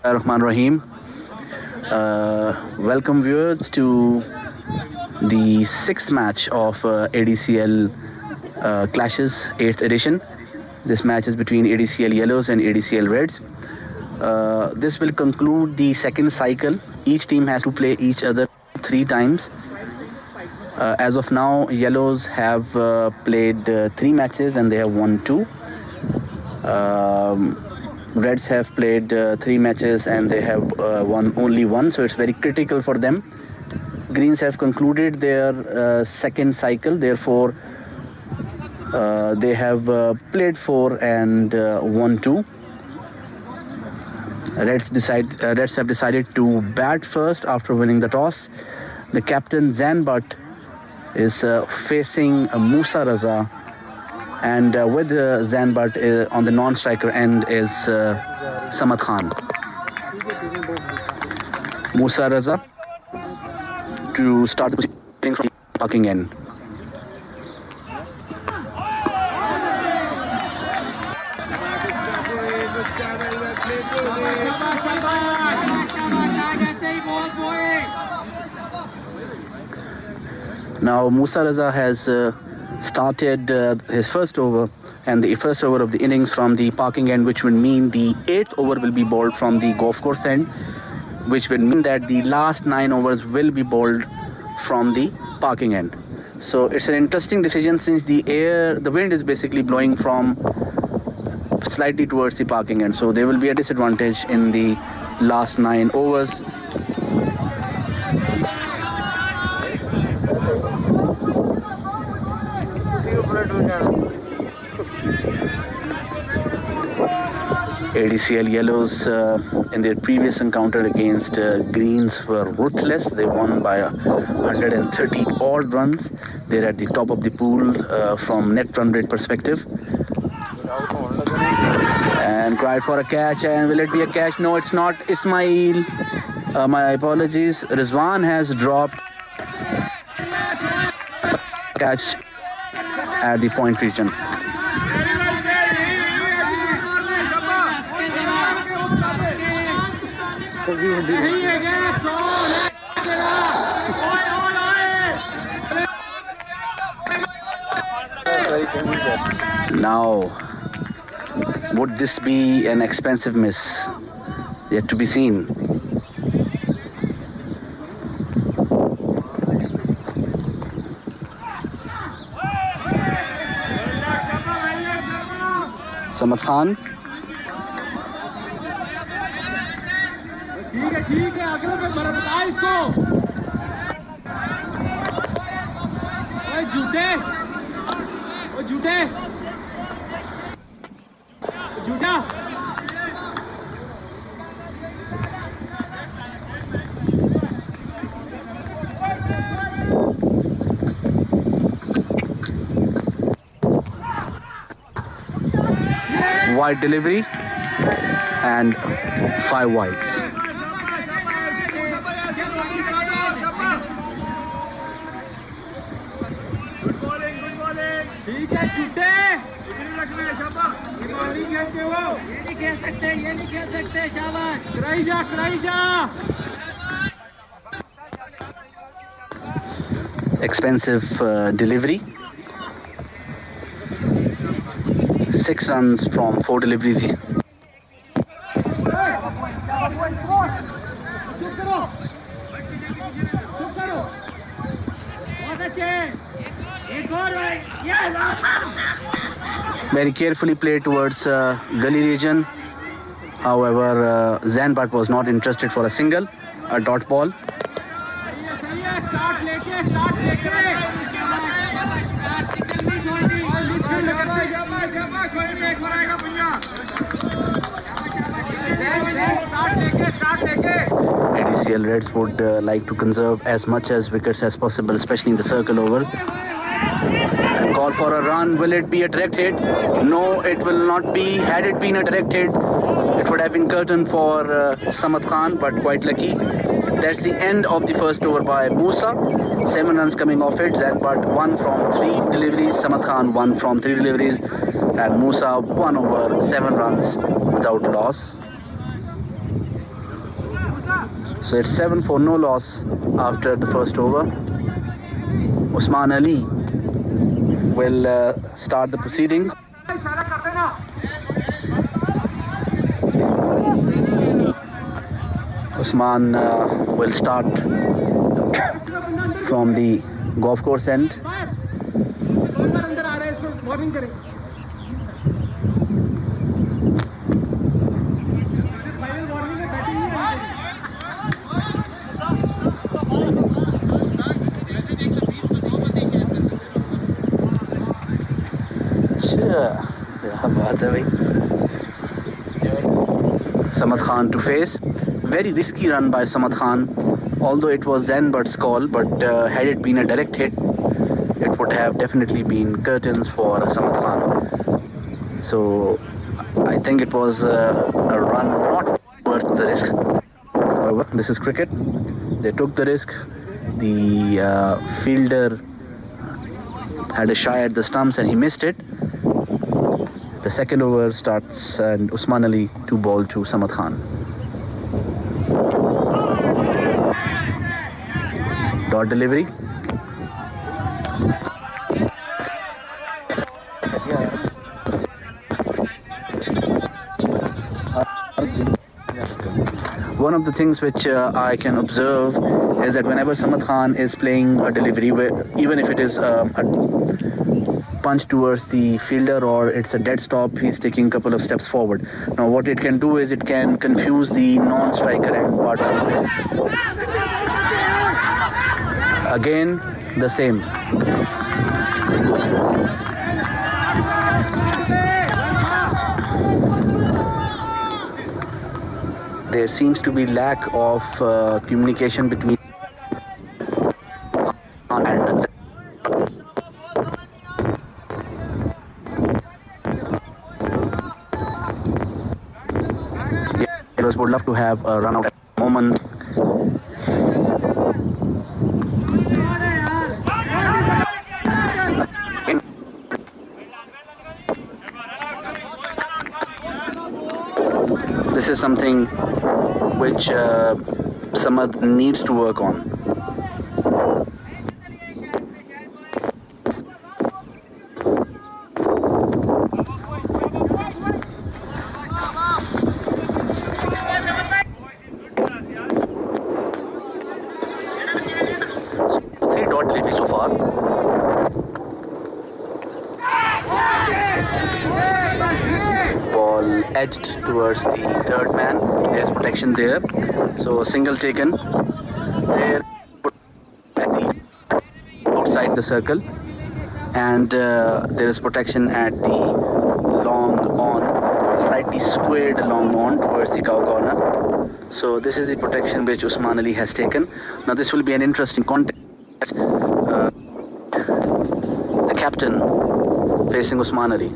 Rahman Rahim. Welcome viewers to the sixth match of ADCL Clashes 8th edition. This match is between ADCL Yellows and ADCL Reds. This will conclude the second cycle. Each team has to play each other 3 times. As of now, Yellows have played 3 matches and they have won 2. Reds have played 3 matches and they have won only 1, so it's very critical for them. Greens have concluded their second cycle, therefore they have played 4 and won 2. Reds have decided to bat first after winning the toss. The captain Zanbat is facing Musa Raza, and with Zanbat on the non-striker end is Samad Khan. Musa Raza to start the proceeding from the parking end. Now Musa Raza has started his first over, and the first over of the innings from the parking end, which would mean the 8th over will be bowled from the golf course end, which would mean that the last 9 overs will be bowled from the parking end. So it's an interesting decision, since the wind is basically blowing from slightly towards the parking end, so there will be a disadvantage in the last 9 overs. ADCL Yellows in their previous encounter against Greens were ruthless. They won by 130 odd runs. They're at the top of the pool from net run rate perspective. And tried for a catch, and will it be a catch? No, it's not. Ismail, my apologies. Rizwan has dropped catch at the point region. Now, would this be an expensive miss? Yet to be seen. Samad Khan. Wide delivery and 5 wides. ठीक है छूटे इधर रखना है शाबाश ये ball नहीं खेलते वो ये नहीं खेल सकते शाबाश कराई जा Expensive delivery. 6 runs from 4 deliveries. Very carefully played towards gully region. However, Zanbart was not interested for a single, a dot ball. ADCL Reds would like to conserve as much as wickets as possible, especially in the circle over. And call for a run. Will it be a direct hit? No, it will not be. Had it been a direct hit, it would have been curtain for Samad Khan, but quite lucky. That's the end of the first over by Musa. 7 runs coming off it. Zanbart 1 from 3 deliveries. Samad Khan 1 from 3 deliveries. And Musa 1 over 7 runs without loss. So it's 7 for no loss after the first over. Usman Ali will start the proceedings. Usman will start from the golf course end. Samad Khan to face. Very risky run by Samad Khan, although it was Zanbart's call, but had it been a direct hit, it would have definitely been curtains for Samad Khan. So I think it was a run not worth the risk. However, this is cricket. They took the risk. The fielder had a shy at the stumps and he missed it. The second over starts and Usman Ali to ball to Samad Khan. Dot delivery. One of the things which I can observe is that whenever Samad Khan is playing a delivery, even if it is a punch towards the fielder or it's a dead stop, he's taking a couple of steps forward. Now what it can do is it can confuse the non-striker and part of it. Again, the same. There seems to be lack of communication between and Yellows would love to have a run out at the moment. This is something which Samad needs to work on. So 3 dot delivery so far. Ball edged towards the third man. There's protection there. So a single taken there at the outside the circle, and there is protection at the long on, slightly squared long on towards the cow corner. So this is the protection which Usman Ali has taken. Now this will be an interesting contest. The captain facing Usman Ali.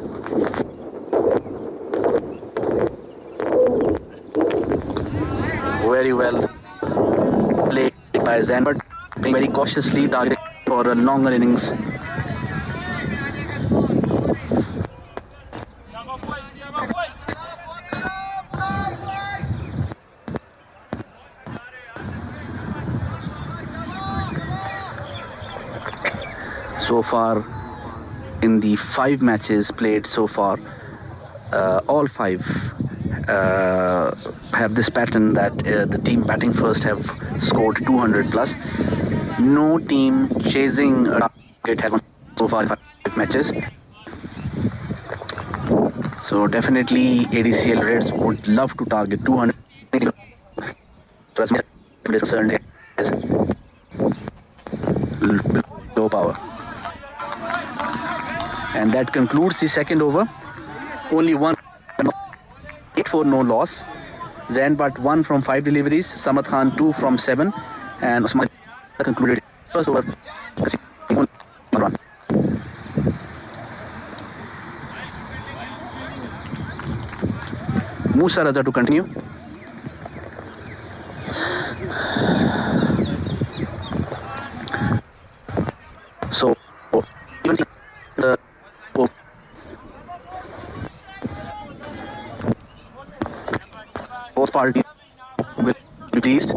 Very well played by Zanbart, being very cautiously targeted for a longer innings. So far, in the 5 matches played so far, all 5 have this pattern that the team batting first have scored 200 plus. No team chasing a target has won so far in 5 matches. So definitely ADCL Reds would love to target 200 plus concerned as low power. And that concludes the second over. Only 1 8 for no loss. Zain Bhatt 1 from 5 deliveries, Samad Khan 2 from 7, and Usman concluded first over. 1 run. Musa Raza to continue. So, even the both parties will be pleased.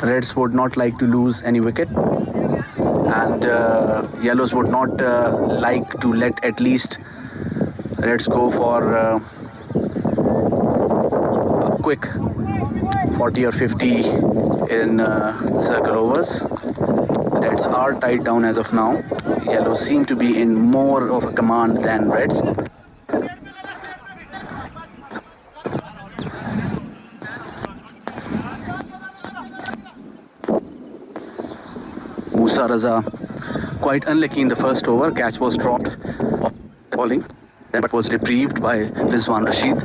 Reds would not like to lose any wicket, and Yellows would not like to let at least Reds go for a quick 40 or 50 in the circle overs. Reds are tied down as of now. Yellows seem to be in more of a command than Reds. Musa Raza quite unlucky in the first over. Catch was dropped off bowling, but was retrieved by Rizwan Rashid.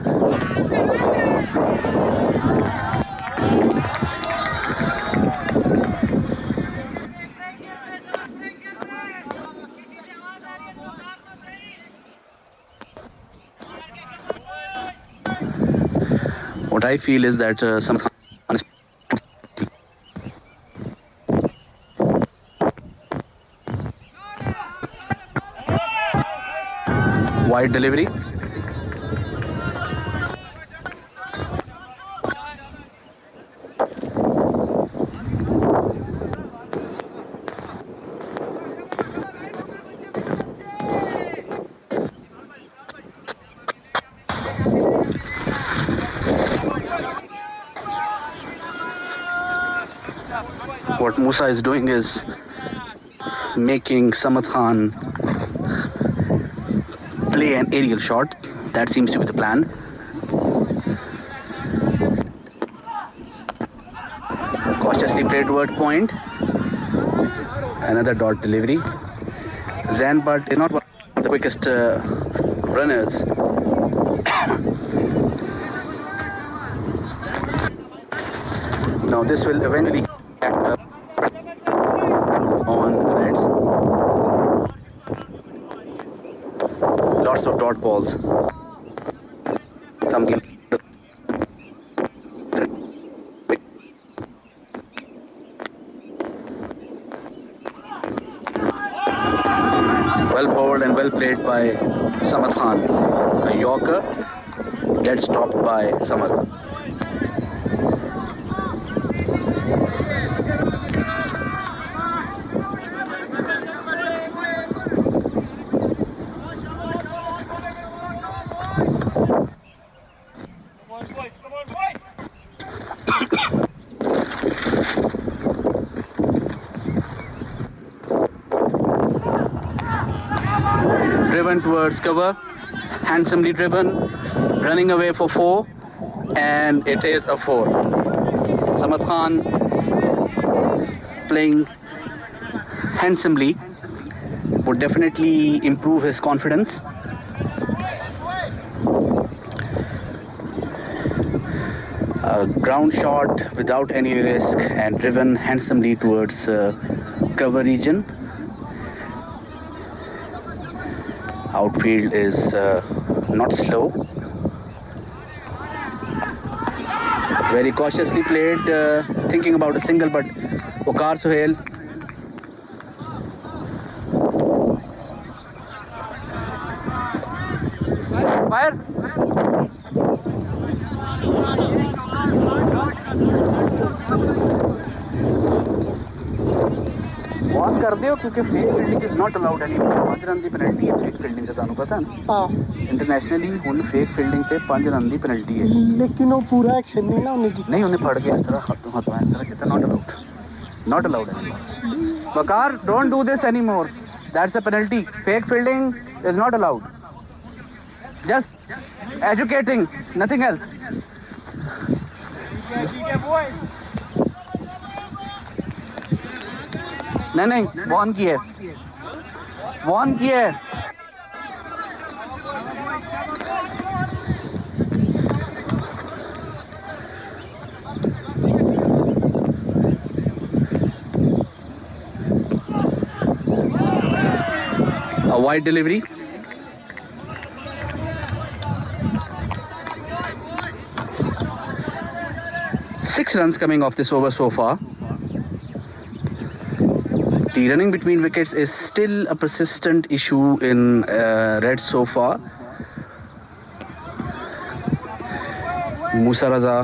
What I feel is that some wide delivery. What Musa is doing is making Samad Khan play an aerial shot. That seems to be the plan. Cautiously played toward point. Another dot delivery. Zain Bhatt is not one of the quickest runners. Now this will eventually on Reds. Lots of dot balls. Something. Well bowled and well played by Samad Khan. A Yorker, dead stopped by Samad. Driven towards cover, handsomely driven, running away for 4, and it is a 4. Samad Khan playing handsomely would definitely improve his confidence. A ground shot without any risk and driven handsomely towards cover region. Outfield is not slow. Very cautiously played, thinking about a single, but Waqar Sohail fire. ਕਰਦੇ ਹੋ क्योंकि fake fielding is not allowed any 5 run की penalty है fake fielding ਤੇ ਤੁਹਾਨੂੰ ਪਤਾ ਨਾ हाँ ਇੰਟਰਨੈਸ਼ਨਲੀ ਹੁਣ फेक फील्डिंग ਤੇ 5 ਰਨ ਦੀ पेनल्टी है लेकिन वो पूरा एक्शन नहीं ना उन्हें नहीं उन्हें फड़ के इस तरह हाथों हाथों इस तरह कितना not allowed anymore Waqar don't do this anymore that's a penalty fake fielding is not allowed just educating nothing else नहीं वॉर्न की है a wide delivery. Six runs coming off this over so far. The running between wickets is still a persistent issue in Reds so far. Musa Raza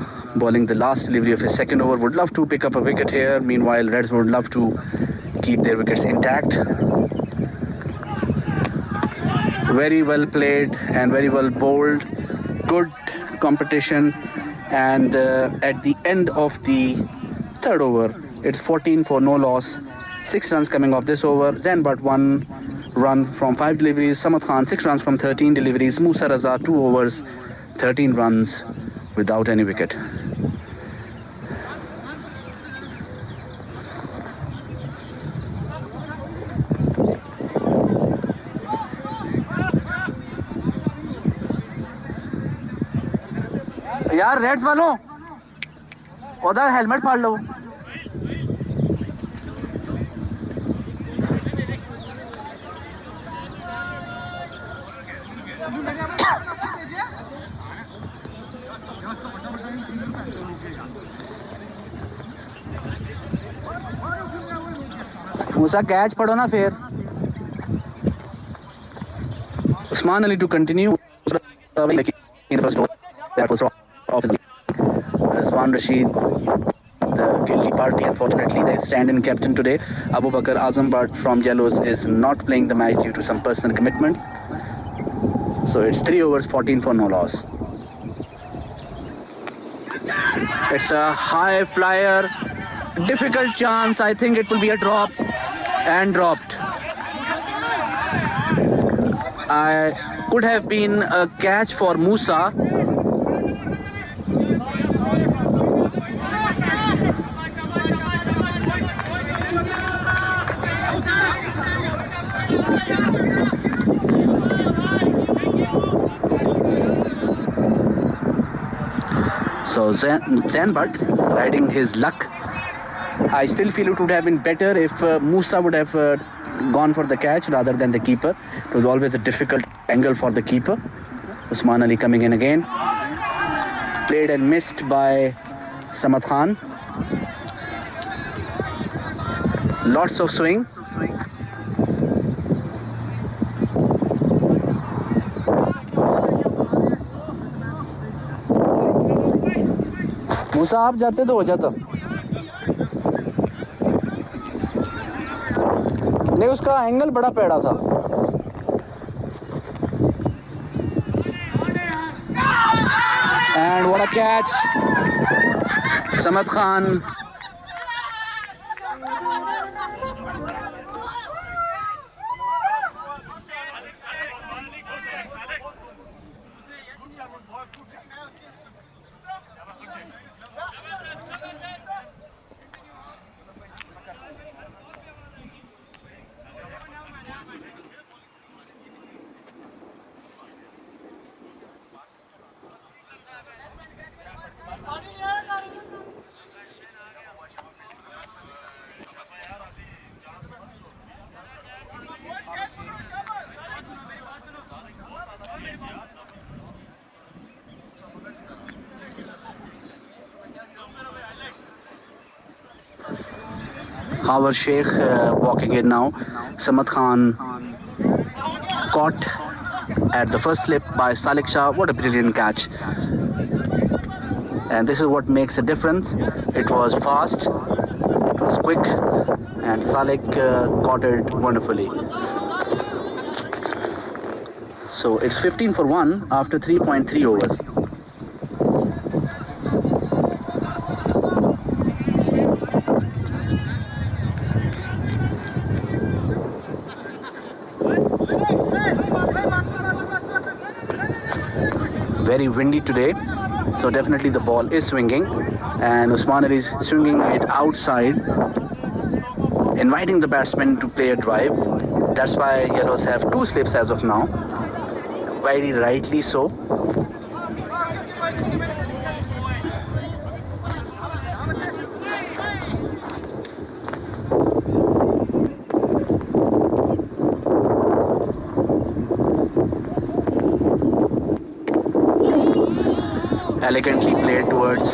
bowling the last delivery of his second over would love to pick up a wicket here. Meanwhile, Reds would love to keep their wickets intact. Very well played and very well bowled. Good competition. And at the end of the third over, it's 14 for no loss. 6 runs coming off this over. Zain Butt 1 run from 5 deliveries. Samad Khan 6 runs from 13 deliveries. Musa Raza 2 overs, 13 runs without any wicket. यार Reds वालों उधर helmet फाड़ लो मूसा catch पढ़ो ना फिर Usman Ali to continue Rizwan Rashid, the guilty party, unfortunately, the stand-in captain today. Abu Bakr Azam Bhatt from Yellows is not playing the match due to some personal commitments. So it's 3 overs, 14 for no loss. It's a high flyer, difficult chance. I think it will be a drop and dropped. Could have been a catch for Musa. So Zain Butt riding his luck. I still feel it would have been better if Musa would have gone for the catch rather than the keeper. It was always a difficult angle for the keeper. Usman Ali coming in again. Played and missed by Samad Khan. Lots of swing. मूसा आप जाते तो हो जाता नहीं उसका angle बड़ा पैड़ा था and what a catch Samad Khan Howard Sheikh walking in now. Samad Khan caught at the first slip by Salik Shah. What a brilliant catch. And this is what makes a difference. It was fast, it was quick, and Salek caught it wonderfully. So it's 15 for 1 after 3.3 overs. Very windy today, so definitely the ball is swinging, and Usman Ali is swinging it outside, inviting the batsman to play a drive. That's why yellows have 2 slips as of now, very rightly so. Elegantly played towards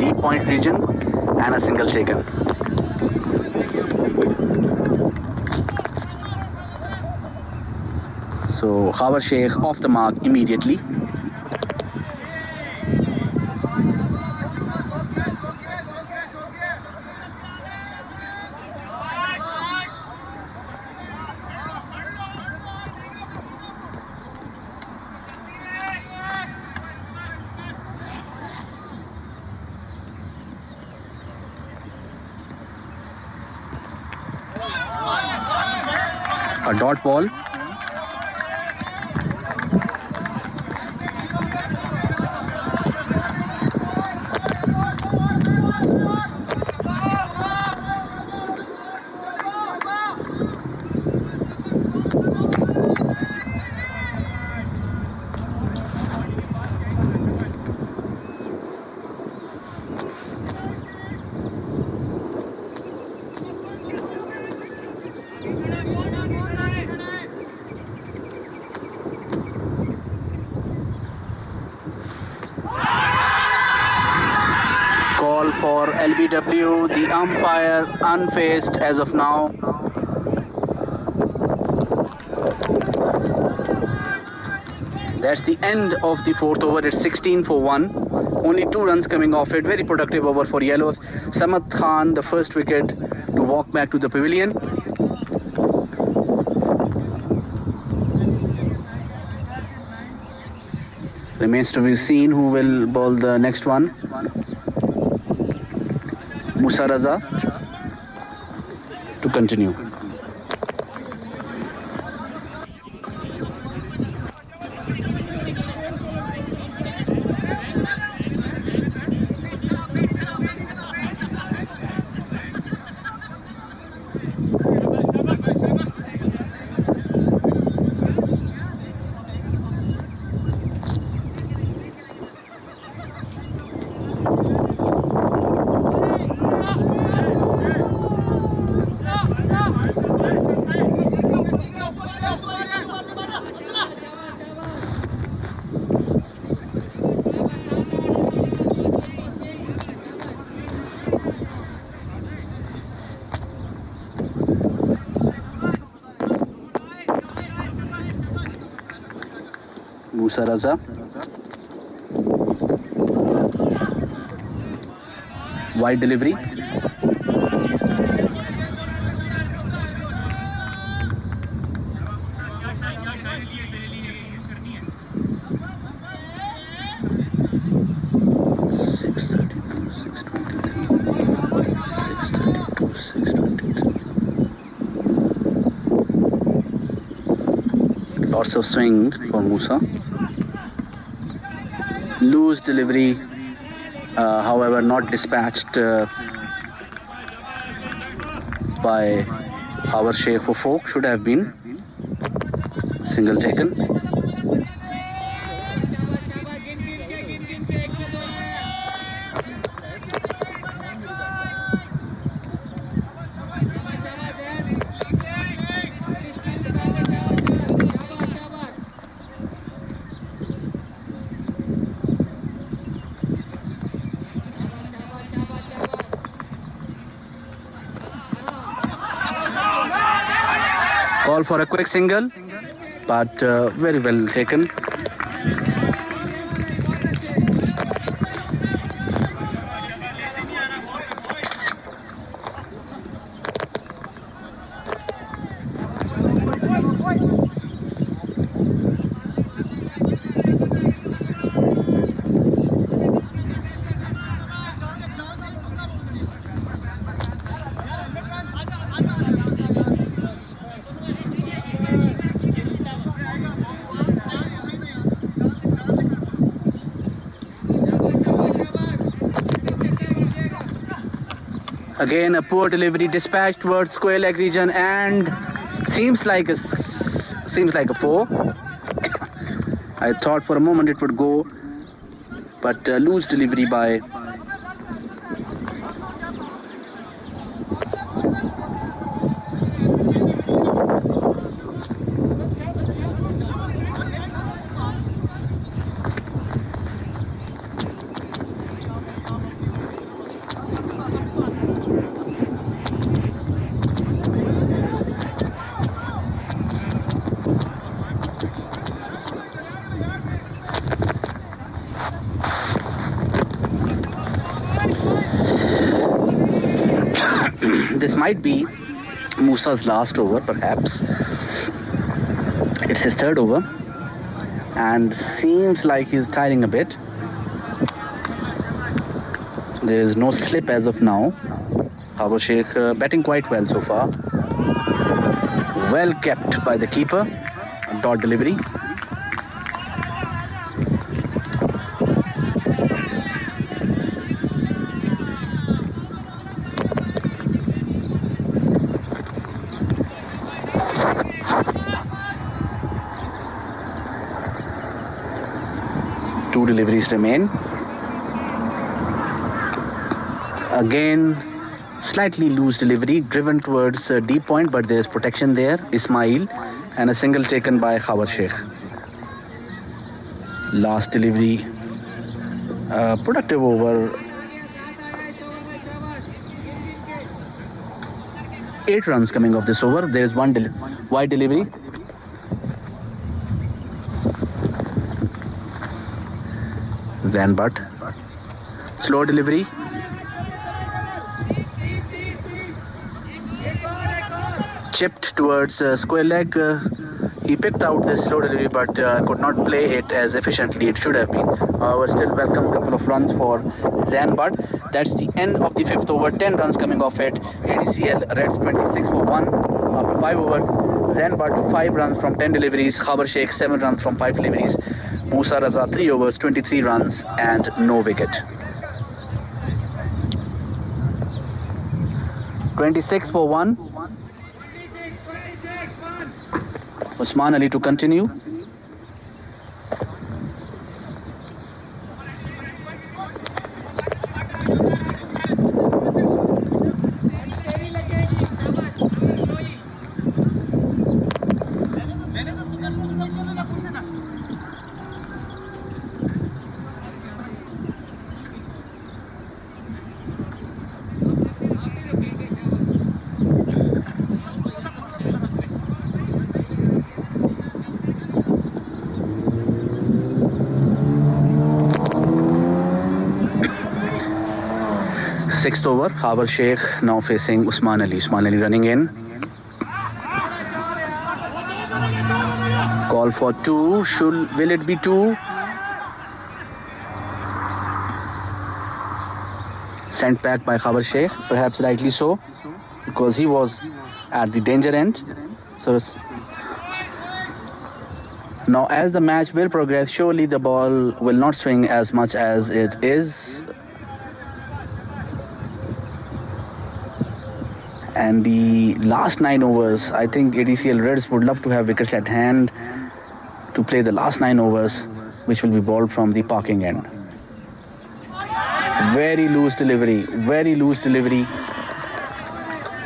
deep point region, and a single taken. So Khabar Sheikh off the mark immediately. A dot ball. Call for LBW, the umpire unfazed as of now. That's the end of the 4th over. It's 16 for 1. Only 2 runs coming off it. Very productive over for yellows. Samad Khan, the first wicket, to walk back to the pavilion. Remains to be seen who will bowl the next one. Musa Raza to continue. Musa Raza. Wide delivery. Lots of swing for Musa. Loose delivery, however, not dispatched by our Sheikh for Folk. Should have been single taken. Call for a quick single, but very well taken. Again, a poor delivery, dispatched towards square leg region, and seems like a 4. I thought for a moment it would go, but loose delivery by this might be Musa's last over, perhaps. It's his third over, and seems like he's tiring a bit. There is no slip as of now. Khabar Sheikh batting quite well so far. Well kept by the keeper. Dot delivery. Two deliveries remain. Again, slightly loose delivery, driven towards deep point, but there is protection there. Ismail, and a single taken by Khabar Sheikh. Last delivery, productive over. 8 runs coming off this over. There is one wide delivery. Then but slow delivery. Chipped towards square leg. He picked out this slow delivery, but could not play it as efficiently it should have been. However, still welcome couple of runs for Zanbad. That's the end of the 5th over. 10 runs coming off it. ADCL Reds 26 for 1 after 5 overs. Zanbad 5 runs from 10 deliveries. Khabar Sheikh 7 runs from 5 deliveries. Musa Raza 3 overs, 23 runs and no wicket. 26 for 1. Usman Ali to continue. Sixth over, Khabar Sheikh now facing Usman Ali. Usman Ali running in. Call for 2. Will it be 2? Sent back by Khabar Sheikh, perhaps rightly so, because he was at the danger end. So now as the match will progress, surely the ball will not swing as much as it is. And the last 9 overs, I think ADCL Reds would love to have wickets at hand to play the last 9 overs, which will be bowled from the parking end. Very loose delivery, very loose delivery.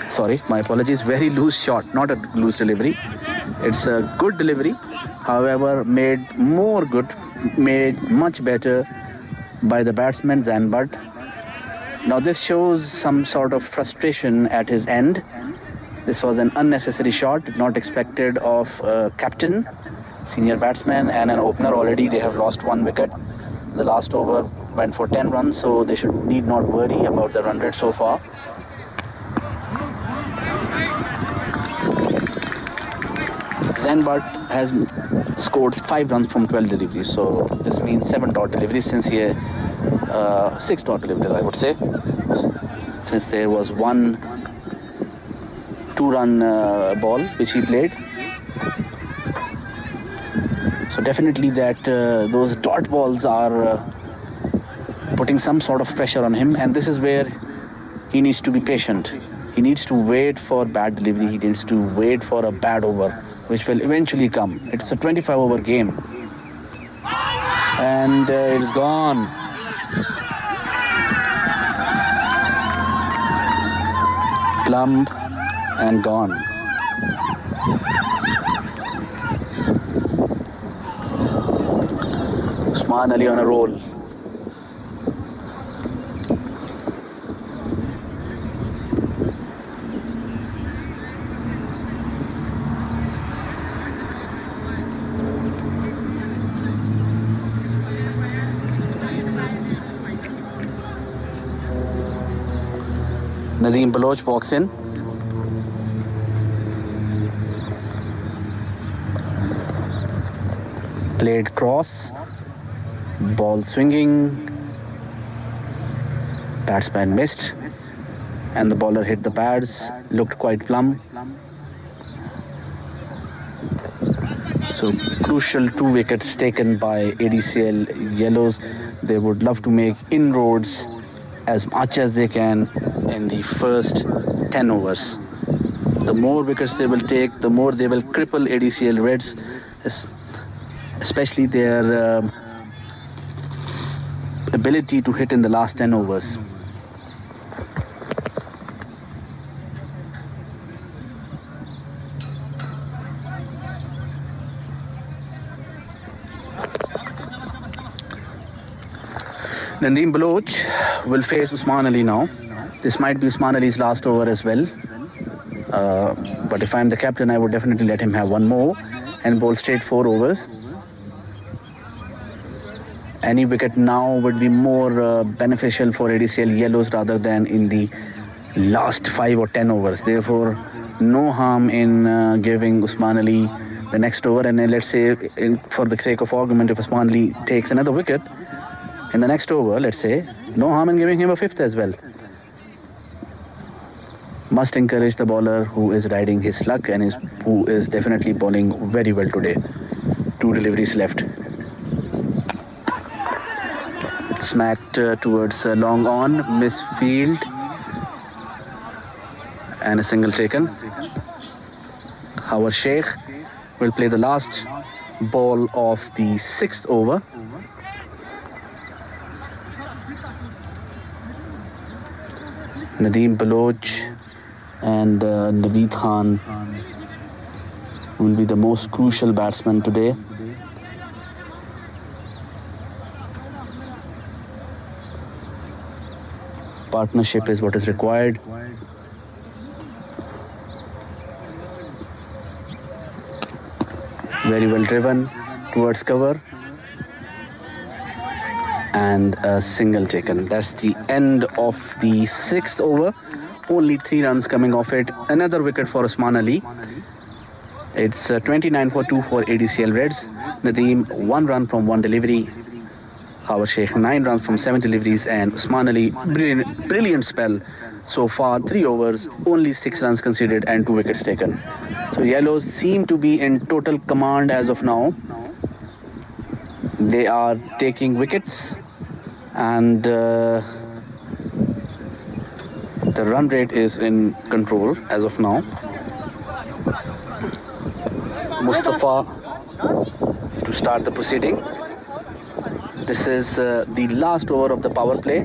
Sorry, my apologies, very loose shot, not a loose delivery. It's a good delivery, however, made much better by the batsman Zanbad. Now this shows some sort of frustration at his end. This was an unnecessary shot, not expected of a captain, senior batsman and an opener. Already they have lost 1 wicket. The last over went for 10 runs, so they need not worry about the run rate so far. Zanbad has scored 5 runs from 12 deliveries, so this means 7 dot deliveries since he 6 dot deliveries, I would say, since there was 1 2-run ball which he played. So definitely that those dot balls are putting some sort of pressure on him, and this is where he needs to be patient. He needs to wait for bad delivery. He needs to wait for a bad over, which will eventually come. It's a 25 over game. And it's gone. Plumb and gone. Usman Ali on a roll. Nadeem Baloch walks in. Played cross. Ball swinging. Batsman missed. And the bowler hit the pads. Looked quite plumb. So crucial 2 wickets taken by ADCL Yellows. They would love to make inroads as much as they can in the first 10 overs. The more wickets they will take, the more they will cripple ADCL Reds, especially their ability to hit in the last 10 overs. Nadeem Baloch will face Usman Ali now. This might be Usman Ali's last over as well. But if I'm the captain, I would definitely let him have one more and bowl straight 4 overs. Any wicket now would be more beneficial for ADCL Yellows rather than in the last 5 or 10 overs. Therefore, no harm in giving Usman Ali the next over. And let's say, for the sake of argument, if Usman Ali takes another wicket in the next over, let's say, no harm in giving him a 5th as well. Must encourage the bowler who is riding his luck and who is definitely bowling very well today. 2 deliveries left. Smacked towards long on, misfield, and a single taken. Howard Sheikh will play the last ball of the 6th over. Nadeem Baloch and Naveed Khan will be the most crucial batsmen today. Partnership is what is required. Very well driven towards cover. And a single taken. That's the end of the 6th over. Only 3 runs coming off it. Another wicket for Usman Ali. It's 29 for 2 for ADCL Reds. Nadeem 1 run from 1 delivery. Howard Sheikh 9 runs from 7 deliveries, and Usman Ali brilliant spell so far. 3 overs, only 6 runs conceded and 2 wickets taken. So Yellows seem to be in total command as of now. They are taking wickets, and the run rate is in control as of now. Mustafa to start the proceeding. This is the last over of the power play.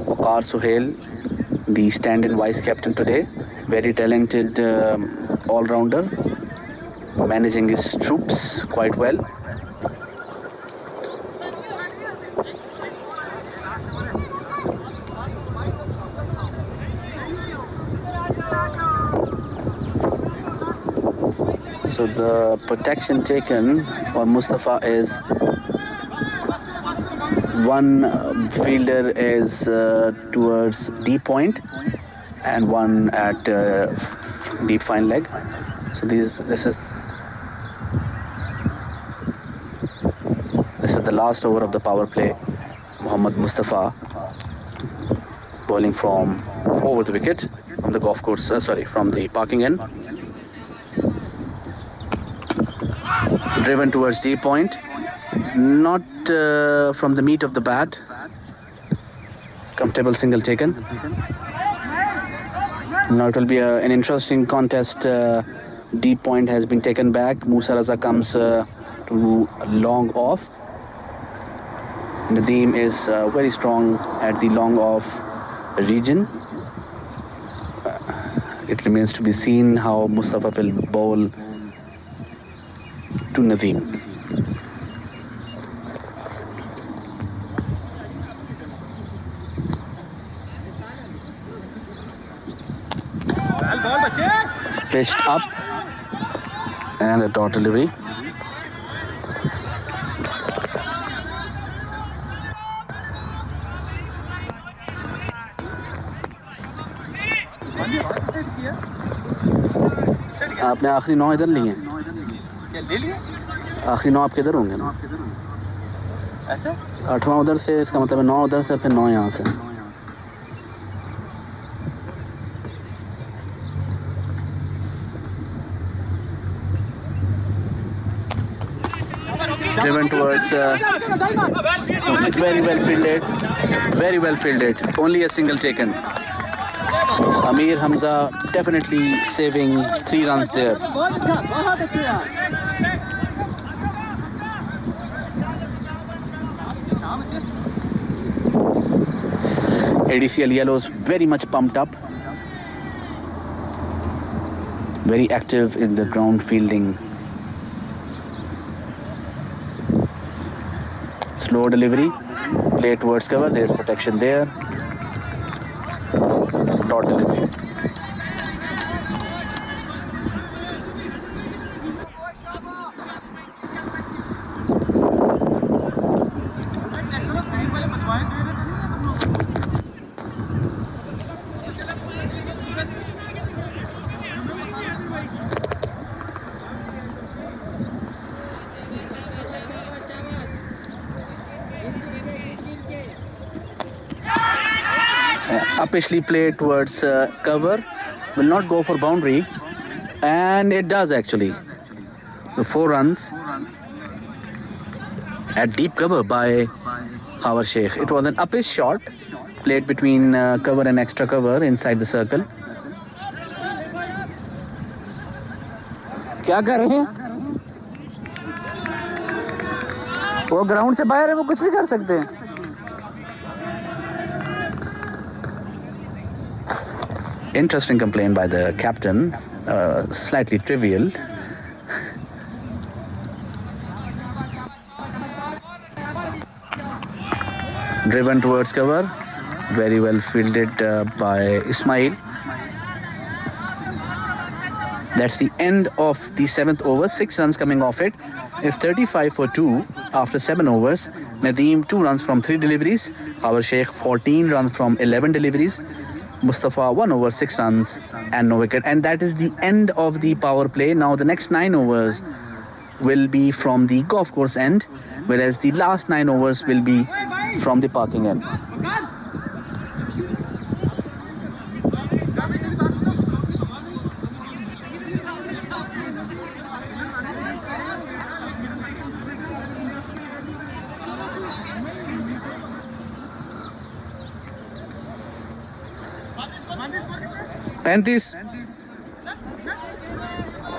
Waqar Suhail, the stand-in vice captain today, very talented all-rounder, managing his troops quite well. So the protection taken for Mustafa is one fielder is towards deep point and one at deep fine leg. So this is the last over of the power play. Mohammad Mustafa bowling from over the wicket from the golf course, from the parking end. Driven towards deep point. Not from the meat of the bat. Comfortable single taken. Now it will be an interesting contest. Deep point has been taken back. Musa Raza comes to long off. Nadeem is very strong at the long off region. It remains to be seen how Mustafa will bowl to Nadeem. Pitched up and a dot delivery. आपने आखिरी 9 इधर लिए आखिरी 9 आपके इधर होंगे ना ऐसे 8वां उधर से इसका मतलब है 9 उधर से फिर 9 यहाँ से driven towards very well fielded, only a single taken. Amir Hamza definitely saving 3 runs there. ADCL Yellows very much pumped up, very active in the ground fielding. Slow delivery, play towards cover, there's protection there. Dot delivery. Uppishly played towards cover, will not go for boundary, and it does actually. So 4 runs at deep cover by Khawar Sheikh. It was an uppish shot played between cover and extra cover inside the circle. क्या कर रहे हैं? वो ground से बाहर है, वो कुछ भी कर सकते हैं. Interesting complaint by the captain, slightly trivial. Driven towards cover, very well fielded by Ismail. That's the end of the 7th over, 6 runs coming off it. It's 35 for 2 after 7 overs. Nadeem 2 runs from 3 deliveries. Khawar Sheikh 14 runs from 11 deliveries. Mustafa 1 over 6 runs and no wicket, and that is the end of the power play. Now the next 9 overs will be from the golf course end, whereas the last 9 overs will be from the parking end. पैंतीस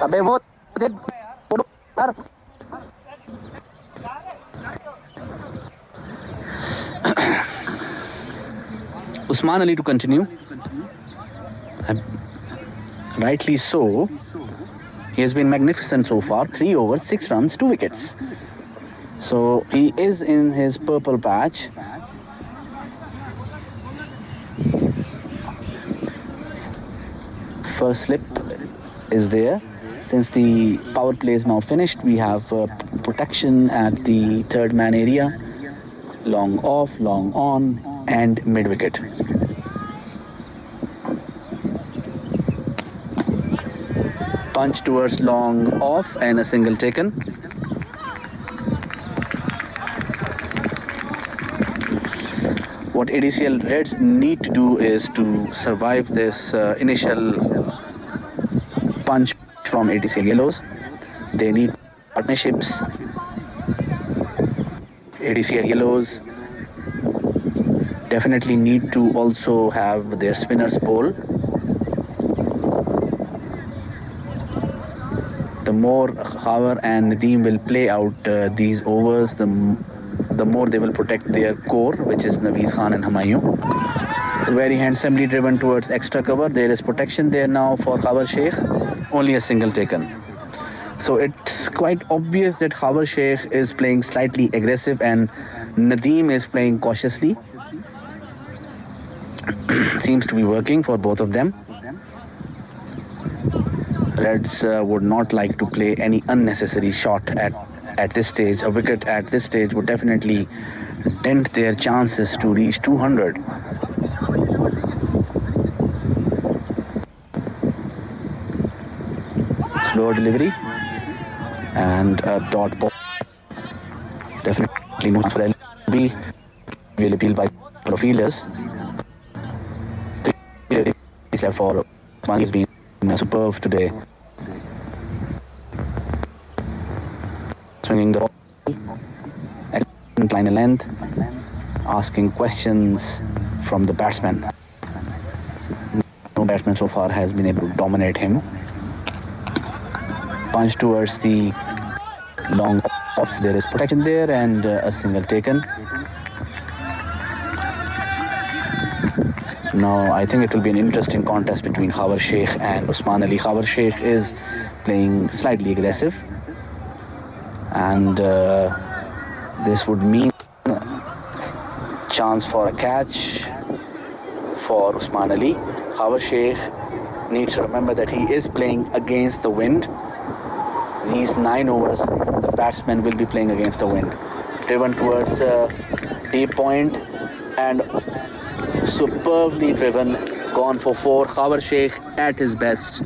अबे वो Usman Ali to continue. Rightly so. He has been magnificent so far. 3 overs, 6 runs, 2 wickets. So he is in his purple patch. First slip is there. Since the power play is now finished, we have protection at the 3rd man area. Long off, long on, and mid wicket. Punch towards long off and a single taken. What ADCL Reds need to do is to survive this initial punch from ADCL Yellows. They need partnerships. ADCL yellows definitely need to also have their spinners bowl. The more Khavar and Nadeem will play out these overs, the more they will protect their core, which is Naveed Khan and Humayun. Very handsomely driven towards extra cover. There is protection there now for Khabar Sheikh. Only a single taken. So it's quite obvious that Khabar Sheikh is playing slightly aggressive and Nadeem is playing cautiously. Seems to be working for both of them. Reds would not like to play any unnecessary shot at this stage. A wicket at this stage would definitely dent their chances to reach 200. Slower delivery and a dot ball. Definitely not for LB. Will appeal by fielders. For Usman has been superb today. Swinging the ball at line length, asking questions from the batsman. No batsman so far has been able to dominate him. Punch towards the long off. There is protection there and a single taken. Now I think it will be an interesting contest between Khabar Sheikh and Usman Ali. Khabar Sheikh is playing slightly aggressive, and this would mean chance for a catch for Usman Ali. Khabar Sheikh needs to remember that he is playing against the wind. These 9 overs, the batsman will be playing against the wind. Driven towards deep point and superbly driven, gone for 4. Khabar Sheikh at his best.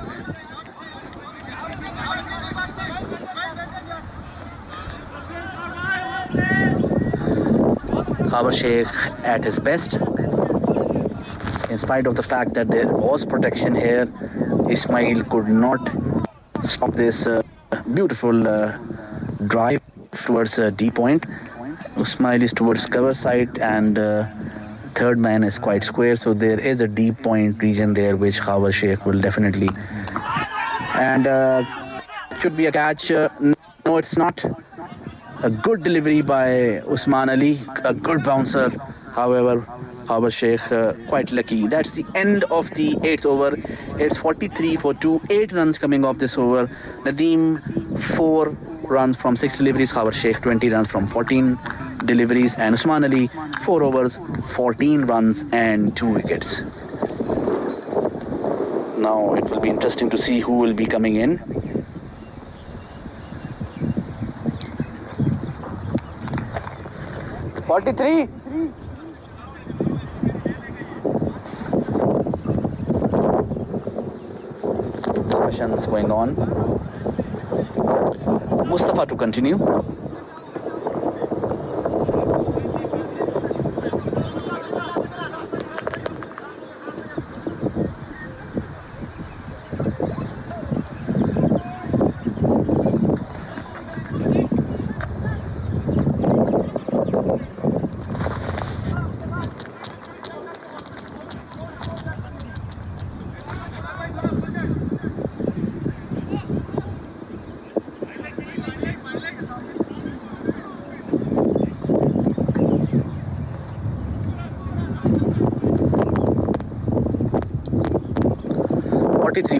Khabar Sheikh at his best. In spite of the fact that there was protection here, Ismail could not stop this beautiful drive towards deep point. Ismail is towards cover side and third man is quite square, so there is a deep point region there which Khabar Sheikh will definitely, and should be a catch. No, it's not. A good delivery by Usman Ali, a good bouncer. However, Khabar Sheikh quite lucky. That's the end of the 8th over. It's 43 for 2, 8 runs coming off this over. Nadeem 4 runs from 6 deliveries. Khabar Sheikh 20 runs from 14 deliveries, and Usman Ali 4 overs, 14 runs and 2 wickets. Now it will be interesting to see who will be coming in. "43." Discussions going on. Mustafa to continue.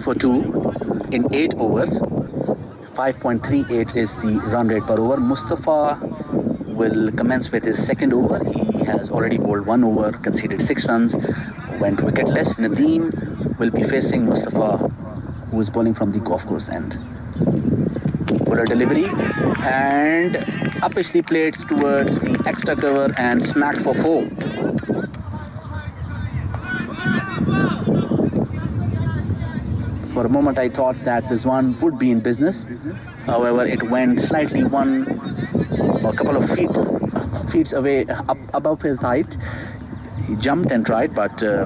For 2 in 8 overs. 5.38 is the run rate per over. Mustafa will commence with his second over. He has already bowled 1 over, conceded 6 runs, went wicketless. Nadeem will be facing Mustafa, who is bowling from the golf course end. For a delivery and uppishly played towards the extra cover and smacked for 4. For a moment I thought that Rizwan would be in business. However, it went slightly one or a couple of feet away up above his height. He jumped and tried, but a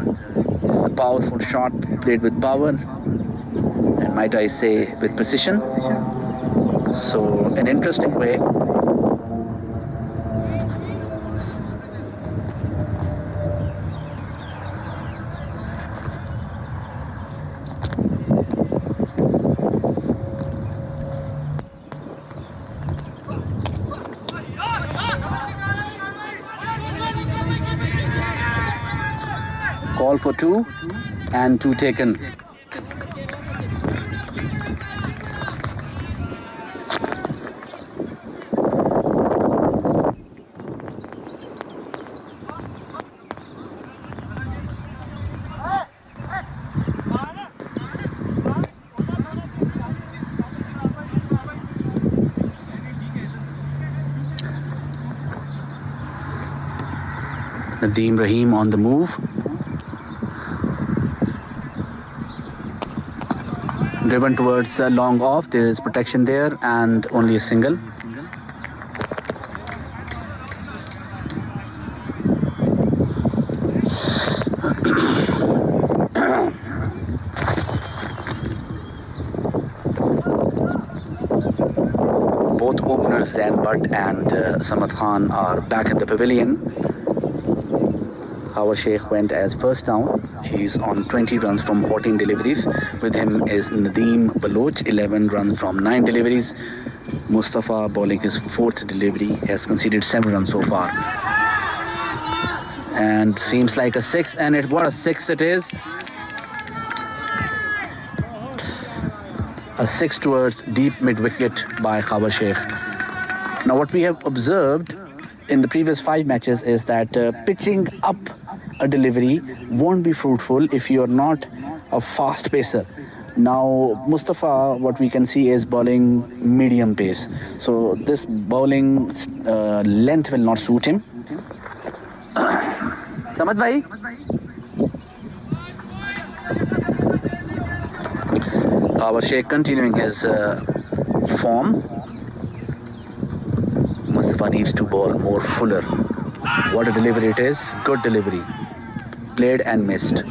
powerful shot played with power and, might I say, with precision. So an interesting way. Call for 2 and 2 taken. Nadeem Rahim on the move. Driven towards long off. There is protection there and only a single. Both openers Zain Butt and Samad Khan are back in the pavilion. Our Sheikh went as first down. He's on 20 runs from 14 deliveries. With him is Nadeem Baloch, 11 runs from 9 deliveries. Mustafa bowling his 4th delivery, has conceded 7 runs so far. And seems like a 6, and what a 6 it is. A 6 towards deep mid-wicket by Khabar Sheikh. Now what we have observed in the previous 5 matches is that pitching up a delivery won't be fruitful if you're not a fast pacer. Now Mustafa, what we can see is bowling medium pace. So this bowling length will not suit him. Samad bhai? Our Sheikh continuing his form. Mustafa needs to bowl more fuller. What a delivery it is. Good delivery. Played and missed.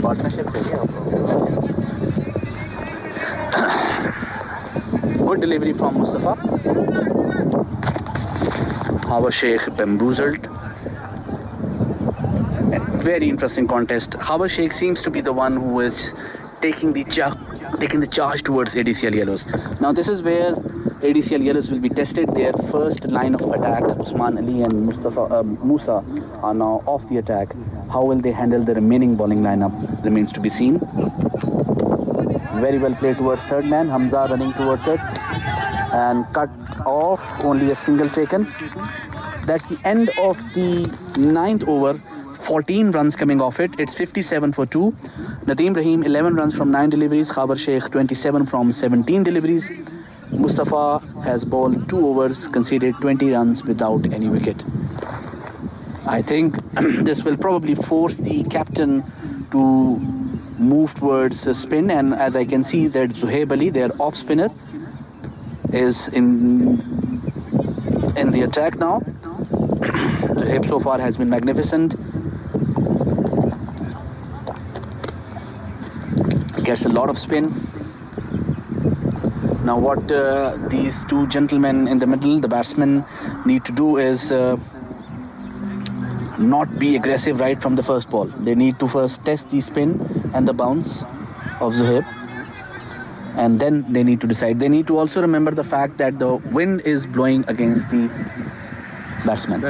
Partnership. Good delivery from Mustafa. Our Sheikh bamboozled. A very interesting contest. Our Sheikh seems to be the one who is taking the charge towards ADCL yellows. Now this is where ADCL yellows will be tested. Their first line of attack, Usman Ali and Musa, are now off the attack. How will they handle the remaining bowling lineup remains to be seen. Very well played towards third man. Hamza running towards it and cut off. Only a single taken. That's the end of the 9th over. 14 runs coming off it. It's 57 for 2. Nadeem Rahim 11 runs from 9 deliveries. Khabar Sheikh 27 from 17 deliveries. Mustafa has bowled 2 overs, conceded 20 runs without any wicket. I think this will probably force the captain to move towards a spin, and as I can see that Zuhaib Ali, their off spinner, is in the attack now. Zuhaib so far has been magnificent. Gets a lot of spin. Now what these two gentlemen in the middle, the batsmen, need to do is not be aggressive right from the first ball. They need to first test the spin and the bounce of Zuhaib, and then they need to decide. They need to also remember the fact that the wind is blowing against the batsman.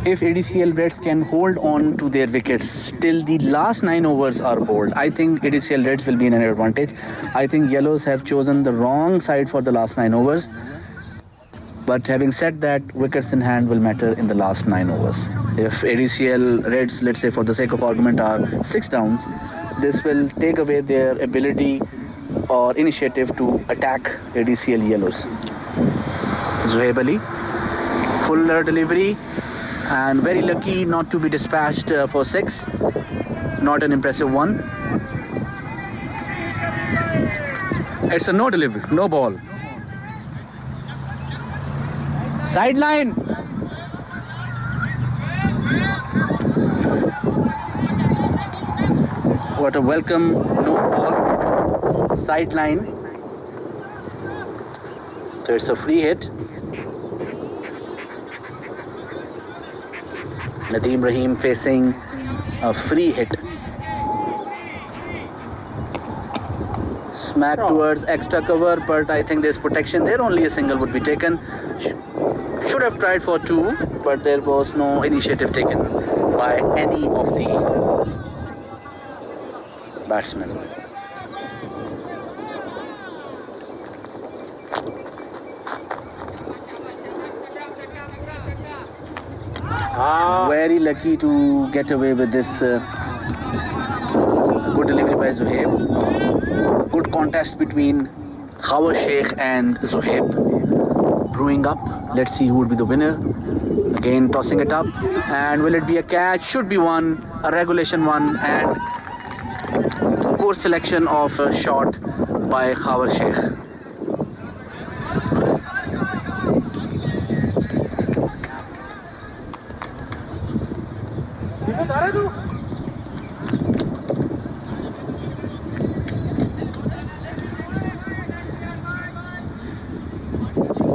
If ADCL Reds can hold on to their wickets till the last 9 overs are bowled, I think ADCL Reds will be in an advantage. I think Yellows have chosen the wrong side for the last 9 overs. But having said that, wickets in hand will matter in the last 9 overs. If ADCL Reds, let's say for the sake of argument, are 6 downs, this will take away their ability or initiative to attack ADCL Yellows. Zuhaib Ali, fuller delivery, and very lucky not to be dispatched for 6. Not an impressive one. It's a no delivery, no ball. Sideline. What a welcome no ball sideline. So it's a free hit. Nadeem Rahim facing a free hit. Smack towards extra cover, but I think there's protection there. Only a single would be taken. Should have tried for two, but there was no initiative taken by any of the batsmen. Very lucky to get away with this good delivery by Zohaib. Good contest between Khawa Sheikh and Zohaib brewing up. Let's see who would be the winner. Again tossing it up, and will it be a catch? Should be one, a regulation one, and a poor selection of a shot by Khawa Sheikh.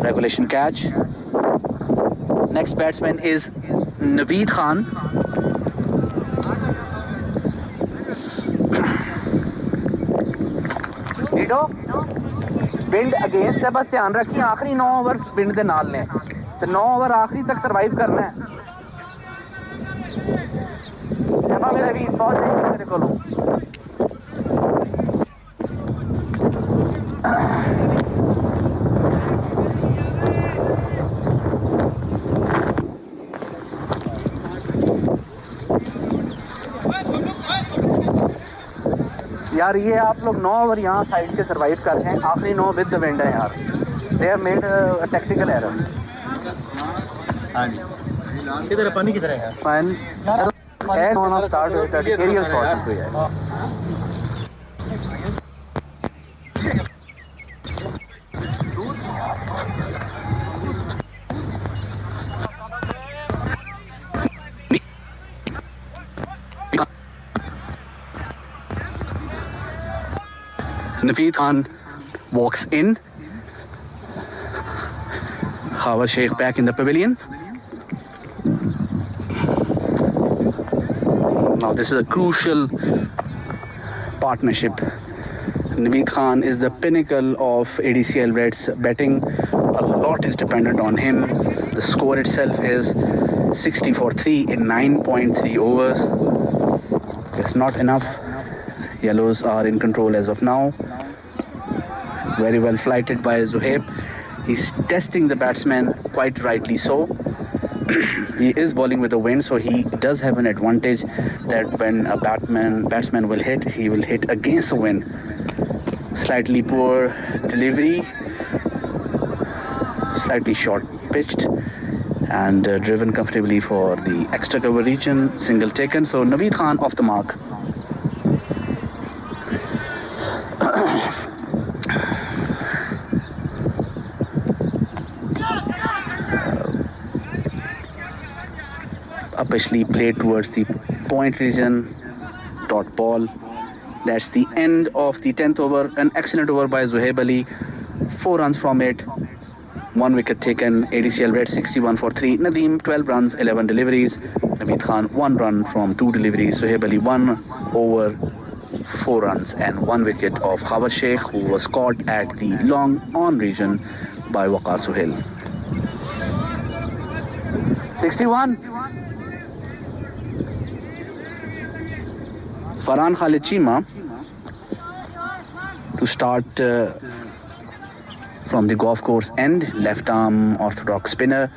Regulation catch. Next batsman is Naveed Khan. Wind against है, बस ध्यान रखिए आखिरी 9 over wind दे नाल ने ते 9 over आखिरी तक सरवाइव करना है। मेरा भी बहुत है मेरे को। यार ये आप लोग 9 ओवर यहाँ साइड के सरवाइव कर रहे हैं, आखिरी 9 विद द विंड है यार। They have made a technical error. हां जी किधर है, पानी किधर है यार? Fine and on start with the aerial shot पे है। Naveed Khan walks in. Khawa Sheikh back in the pavilion. Now this is a crucial partnership. Naveed Khan is the pinnacle of ADCL Reds batting. A lot is dependent on him. The score itself is 60 for 3 in 9.3 overs. It's not enough. Yellows are in control as of now. Very well flighted by Zohaib. He's testing the batsman, quite rightly so. He is bowling with the wind, so he does have an advantage that when a batsman will hit, he will hit against the wind. Slightly poor delivery, slightly short pitched, and driven comfortably for the extra cover region. Single taken, so Naveed Khan off the mark. Upishly played towards the point region. Dot ball. That's the end of the 10th over. An excellent over by Zohaib Ali. 4 runs from it. 1 wicket taken. ADCL Red 61 for 3. Nadeem 12 runs, 11 deliveries. Naveed Khan 1 run from 2 deliveries. Zohaib Ali 1 over, 4 runs and 1 wicket of Khawa Sheikh, who was caught at the long on region by Waqar Suhail. 61. Farhan Khalid Chima to start from the golf course end. Left arm orthodox spinner.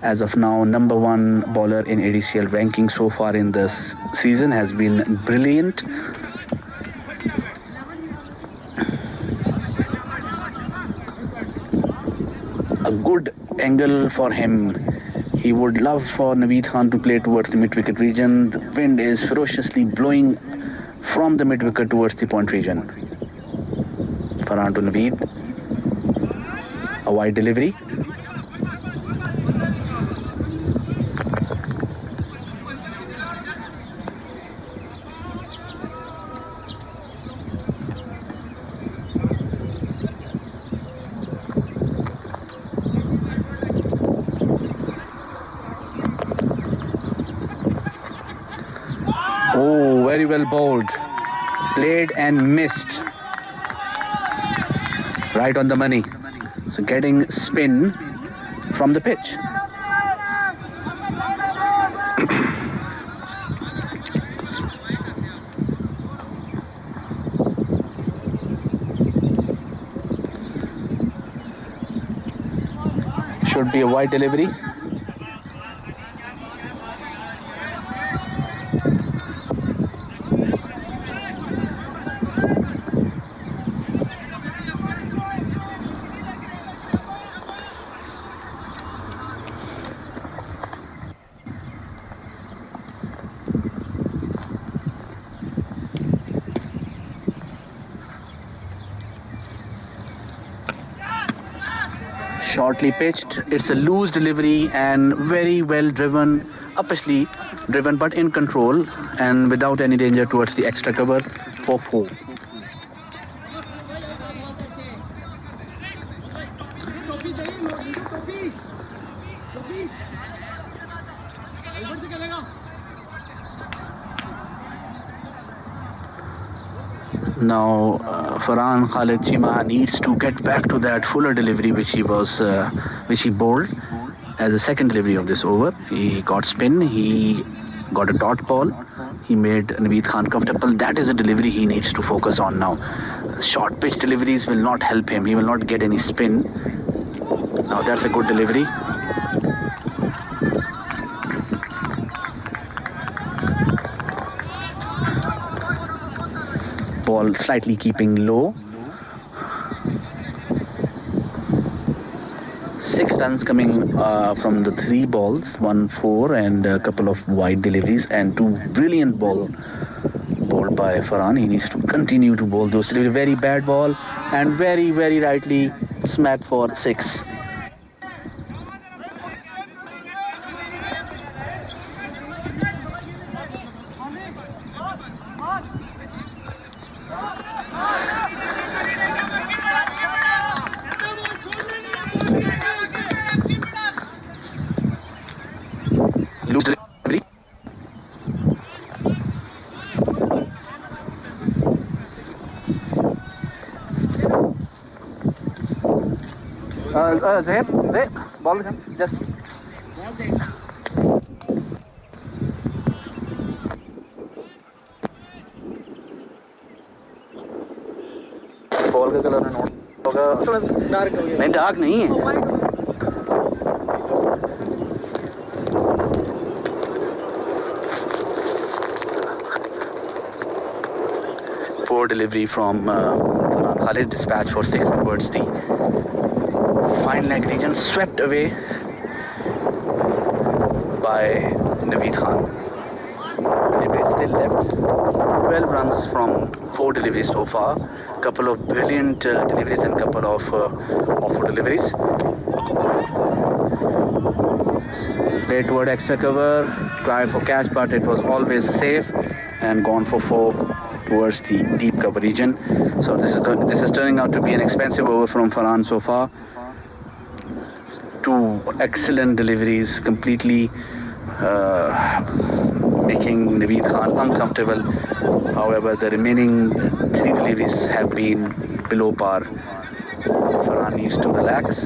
As of now, number 1 bowler in ADCL ranking so far in this season. Has been brilliant. A good angle for him. He would love for Naveed Khan to play towards the mid-wicket region. The wind is ferociously blowing from the mid-wicket towards the point region. Farhan to Naveed. A wide delivery. very well bowled. Played and missed. Right on the money. So getting spin from the pitch. Should be a wide delivery. Shortly pitched. It's a loose delivery and very well driven, uppishly driven but in control and without any danger towards the extra cover for 4. Now Farhan Khalid Chima needs to get back to that fuller delivery which he bowled as a second delivery of this over. He got spin, he got a dot ball, he made Naveed Khan comfortable. That is a delivery he needs to focus on now. Short pitch deliveries will not help him, he will not get any spin. Now that's a good delivery. Ball slightly keeping low. 6 runs coming from the 3 balls, 1 4 and a couple of wide deliveries and 2 brilliant bowled by Farhan. He needs to continue to bowl those deliveries. Very bad ball and very rightly smacked for 6. Loose delivery. Zahib, wait, ball just. Ball का colour note होगा थोड़ा dark हो गया नहीं dark नहीं है poor delivery from Farhan Khalid. Dispatch for 6 towards the fine leg region, swept away by Naveed Khan. Delivery still left. 12 runs from 4 deliveries so far. Couple of brilliant deliveries and couple of awful deliveries. Played toward extra cover, tried for catch, but it was always safe and gone for 4 towards the deep cover region. So this is turning out to be an expensive over from Farhan so far. 2 excellent deliveries, completely making Naveed Khan uncomfortable. However, the remaining 3 deliveries have been below par. Farhan needs to relax.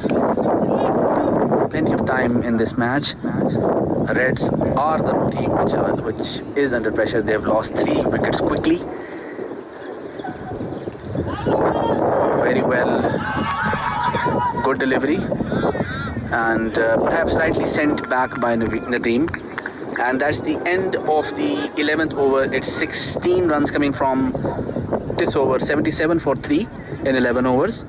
Plenty of time in this match. Reds are the team which is under pressure. They have lost 3 wickets quickly. Very well, good delivery and perhaps rightly sent back by Nadeem. And that's the end of the 11th over. It's 16 runs coming from this over, 77 for 3 in 11 overs.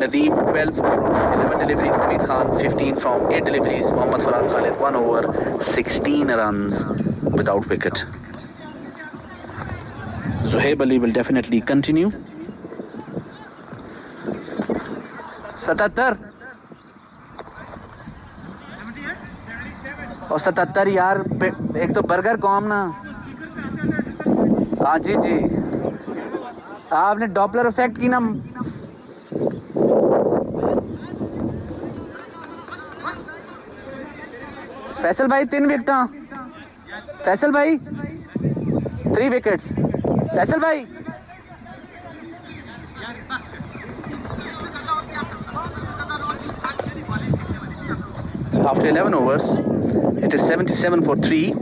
Nadeem 12 from 11 deliveries, Naveed Khan 15 from 8 deliveries, Mohammad Farhan Khalid 1 over, 16 runs without wicket. Zohaib Ali will definitely continue. 77 और 77 यार एक तो burger com ना हाँ जी आपने Doppler effect की ना फैसल भाई 3 विकेट फैसल भाई 3 विकेट्स फैसल भाई after 11 overs it is 77 for 3.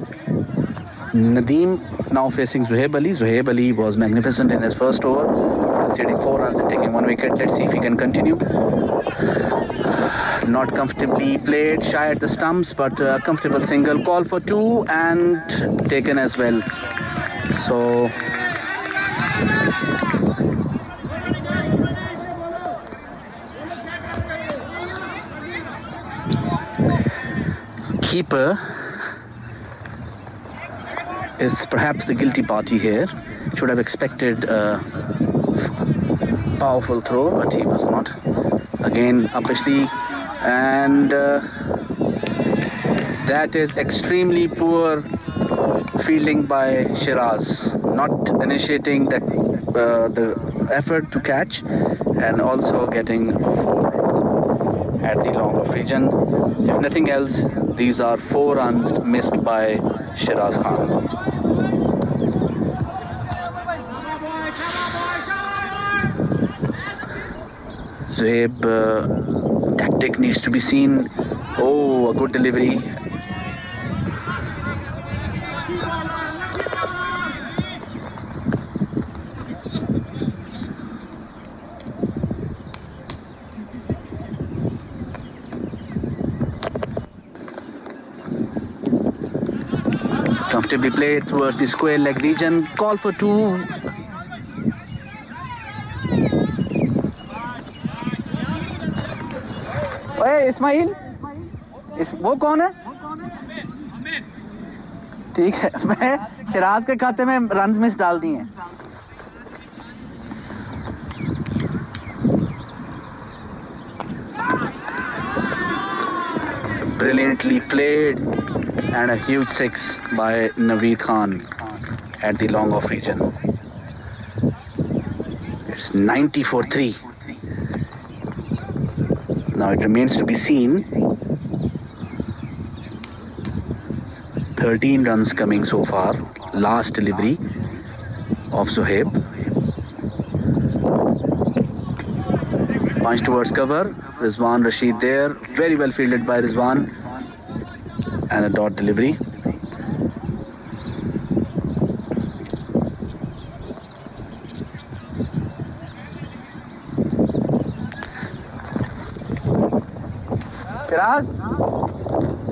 Nadeem now facing Zuhaib Ali. Zuhaib Ali was magnificent in his first over, conceding 4 runs and taking 1 wicket. Let's see if he can continue. Not comfortably played, shy at the stumps, but a comfortable single. Call for 2 and taken as well. So keeper is perhaps the guilty party here. Should have expected a powerful throw, but he was not. Again, upishly, and that is extremely poor fielding by Shiraz, not initiating the effort to catch, and also getting 4 at the long off region. If nothing else, these are 4 runs missed by Shiraz Khan. Zuhaib, tactic needs to be seen. Oh, a good delivery. Comfortably played towards the square leg region. Call for 2. ओए इस्माइल, वो कौन है? ठीक है, मैं शिराज के खाते में रन मिस डाल दिए हैं. Brilliantly played and a huge 6 by Naveed Khan at the long off region. It's 90 for 3. Now it remains to be seen. 13 runs coming so far. Last delivery of Zuhaib. Punch towards cover. Rizwan Rashid there. Very well fielded by Rizwan. And a dot delivery. Siraj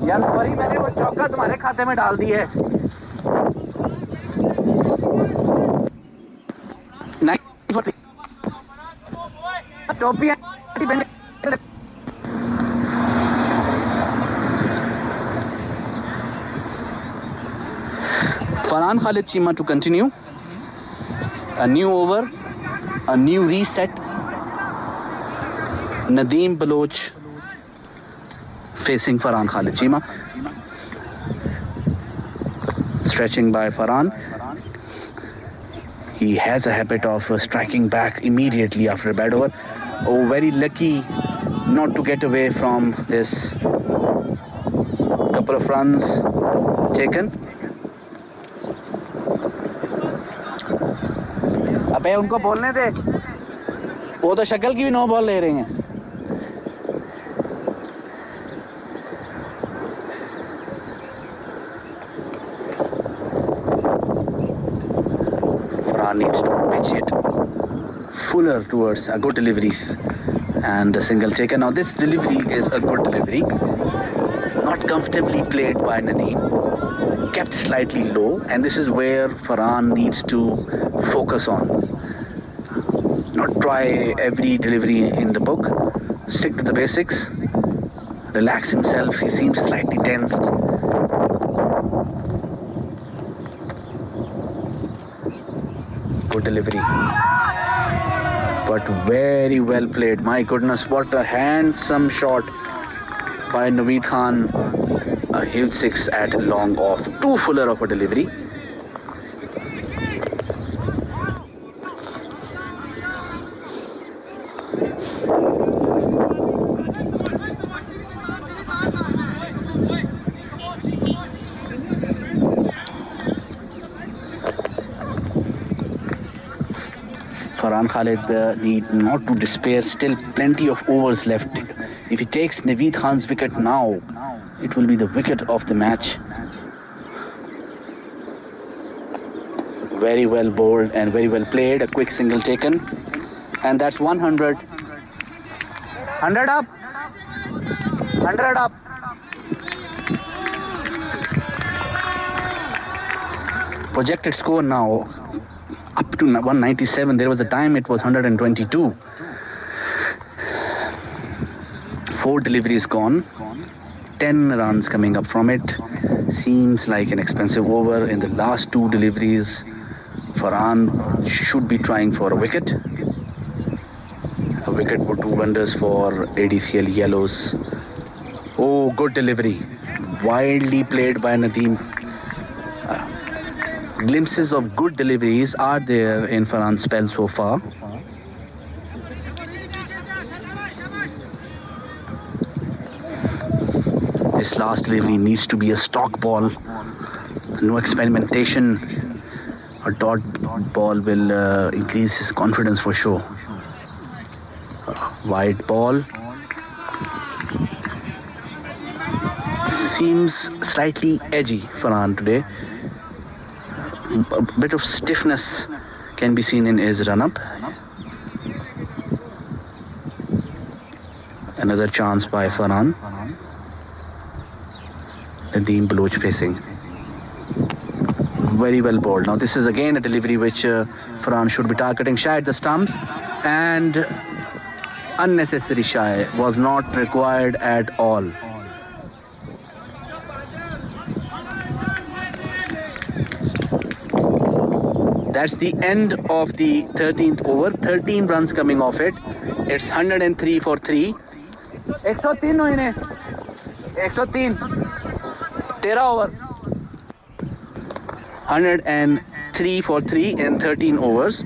यार sorry मैंने वो चौका तुम्हारे खाते में डाल दी है. टोपियां Farhan Khalid Chima to continue. A new over, a new reset. Nadeem Baloch facing Farhan Khalid Chima. Stretching by Farhan. He has a habit of striking back immediately after a bad over. Oh, very lucky not to get away from this. Couple of runs taken. अबे उनको बोलने दे, वो तो शक्ल की भी no ball ले रहे हैं. Farhan needs to pitch it fuller towards a good deliveries and a single taken. Now this delivery is a good delivery, not comfortably played by Nadeem, kept slightly low, and this is where Farhan needs to focus on. Not try every delivery in the book, stick to the basics, relax himself. He seems slightly tensed. Good delivery, but very well played. My goodness, what a handsome shot by Naveed Khan. A huge 6 at long off, too fuller of a delivery. Farhan Khalid need not to despair. Still plenty of overs left. If he takes Naveed Khan's wicket now, it will be the wicket of the match. Very well bowled and very well played. A quick single taken. And that's 100. 100 up. 100 up. Projected score now up to 197. There was a time it was 122. 4 deliveries gone. 10 runs coming up from it. Seems like an expensive over. In the last 2 deliveries, Farhan should be trying for a wicket. A wicket would do wonders for ADCL yellows. Oh, good delivery. Wildly played by Nadeem. Glimpses of good deliveries are there in Farhan's spell so far. This last delivery needs to be a stock ball. No experimentation. A dot ball will increase his confidence for sure. Wide ball. Seems slightly edgy Farhan today. A bit of stiffness can be seen in his run-up. Another chance by Farhan. Nadeem Baloch facing. Very well bowled. Now this is again a delivery which Farhan should be targeting. Shy at the stumps, and unnecessary shy was not required at all. That's the end of the 13th over. 13 runs coming off it. It's 103 for 3. 103 no ine. 103. 13 over. 103 for 3 in 13 overs.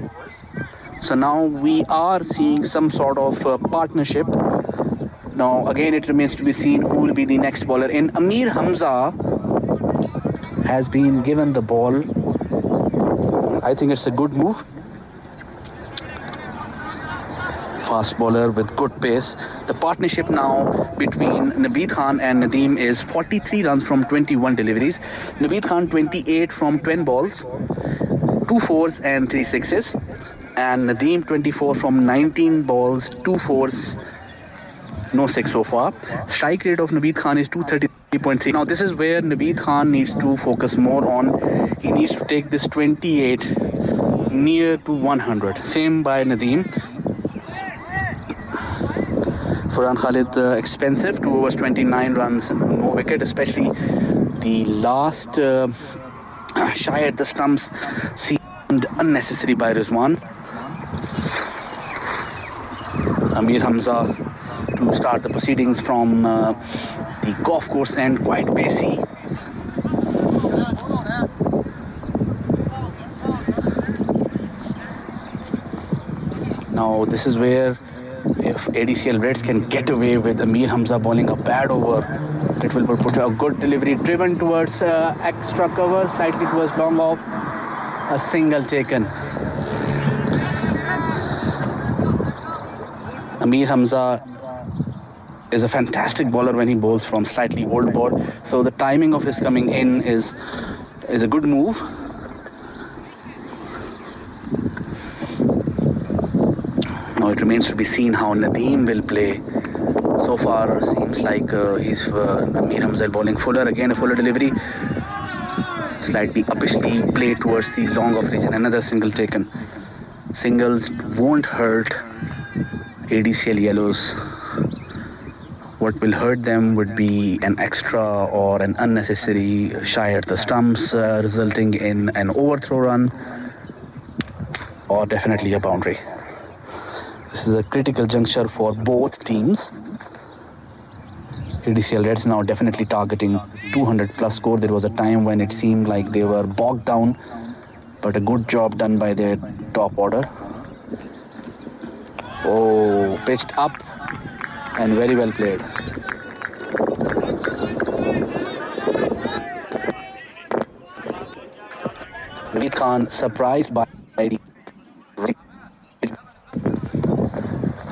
So now we are seeing some sort of partnership. Now again it remains to be seen who will be the next bowler in. Amir Hamza has been given the ball. I think it's a good move. Fast bowler with good pace. The partnership now between Naveed Khan and Nadeem is 43 runs from 21 deliveries. Naveed Khan 28 from 10 balls, 2 fours and 3 sixes. And Nadeem 24 from 19 balls, 2 fours, no 6 so far. Strike rate of Naveed Khan is 233.3. Now this is where Naveed Khan needs to focus more on. He needs to take this 28 near to 100. Same by Nadeem. Farhan Khalid expensive, 2 overs 29 runs, no wicket, especially the last shy at the stumps seemed unnecessary by Rizwan. Amir Hamza to start the proceedings from the golf course end, quite pacey. Now this is where if ADCL Reds can get away with Amir Hamza bowling a bad over, it will put a good delivery driven towards extra cover, slightly towards long off, a single taken. Amir Hamza is a fantastic bowler when he bowls from slightly old board, so the timing of his coming in is a good move. Now it remains to be seen how Nadeem will play. So far seems like he's Amir Hamza bowling fuller, again a fuller delivery, slightly uppishly played towards the long off region. Another single taken. Singles won't hurt ADCL yellows. What will hurt them would be an extra or an unnecessary shy at the stumps, resulting in an overthrow run or definitely a boundary. This is a critical juncture for both teams. ADCL Reds now definitely targeting 200 plus score. There was a time when it seemed like they were bogged down, but a good job done by their top order. Oh, pitched up and very well played. Naveed Khan surprised by the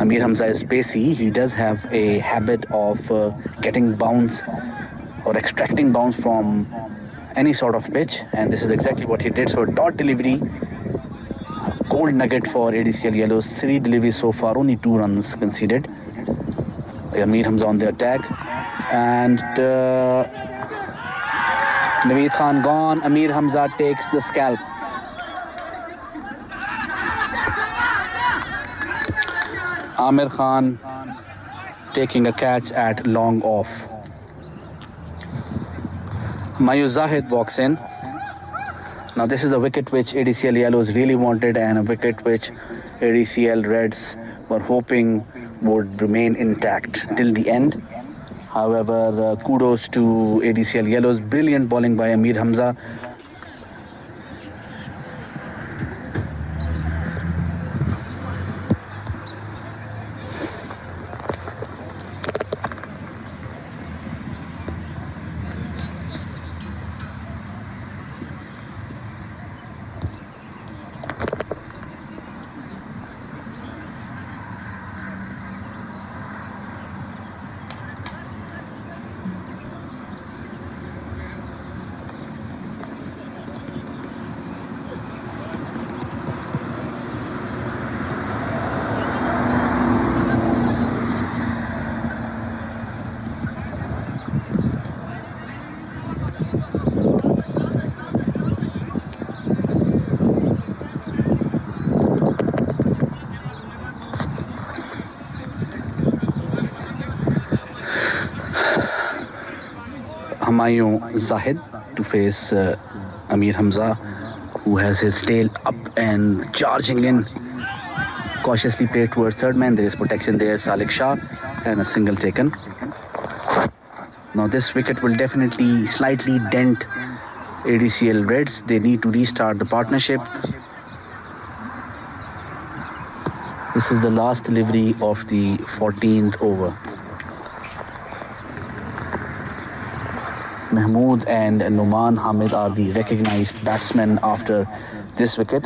Amir Hamza is pacey. He does have a habit of getting bounce or extracting bounce from any sort of pitch, and this is exactly what he did. So dot delivery, gold nugget for ADCL Yellows. 3 deliveries so far, only 2 runs conceded. Amir Hamza on the attack, and Naveed Khan gone. Amir Hamza takes the scalp. Amir Khan taking a catch at long off. Mayu Zahid walks in. Now this is a wicket which ADCL Yellows really wanted, and a wicket which ADCL Reds were hoping would remain intact till the end. However, kudos to ADCL Yellows. Brilliant bowling by Amir Hamza. Humayun Zahid to face Amir Hamza, who has his tail up and charging in. Cautiously played towards third man. There is protection there. Salik Shah, and a single taken. Now this wicket will definitely slightly dent ADCL Reds. They need to restart the partnership. This is the last delivery of the 14th over. Mahmood and Numan Hamid are the recognized batsmen after this wicket.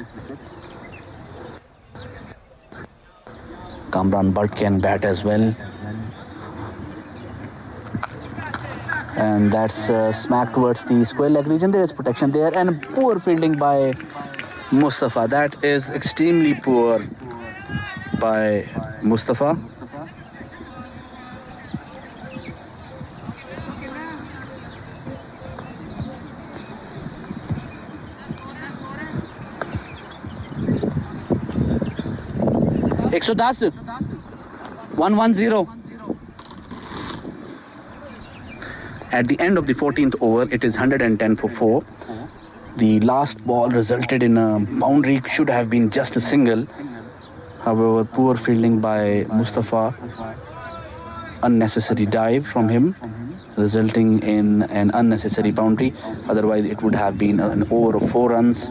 Kamran Butt can bat as well. And that's smack towards the square leg region. There is protection there, and poor fielding by Mustafa. That is extremely poor by Mustafa. Ekso 110. At the end of the 14th over, it is 110 for 4. The last ball resulted in a boundary, should have been just a single. However, poor fielding by Mustafa, unnecessary dive from him, resulting in an unnecessary boundary. Otherwise, it would have been an over of 4 runs.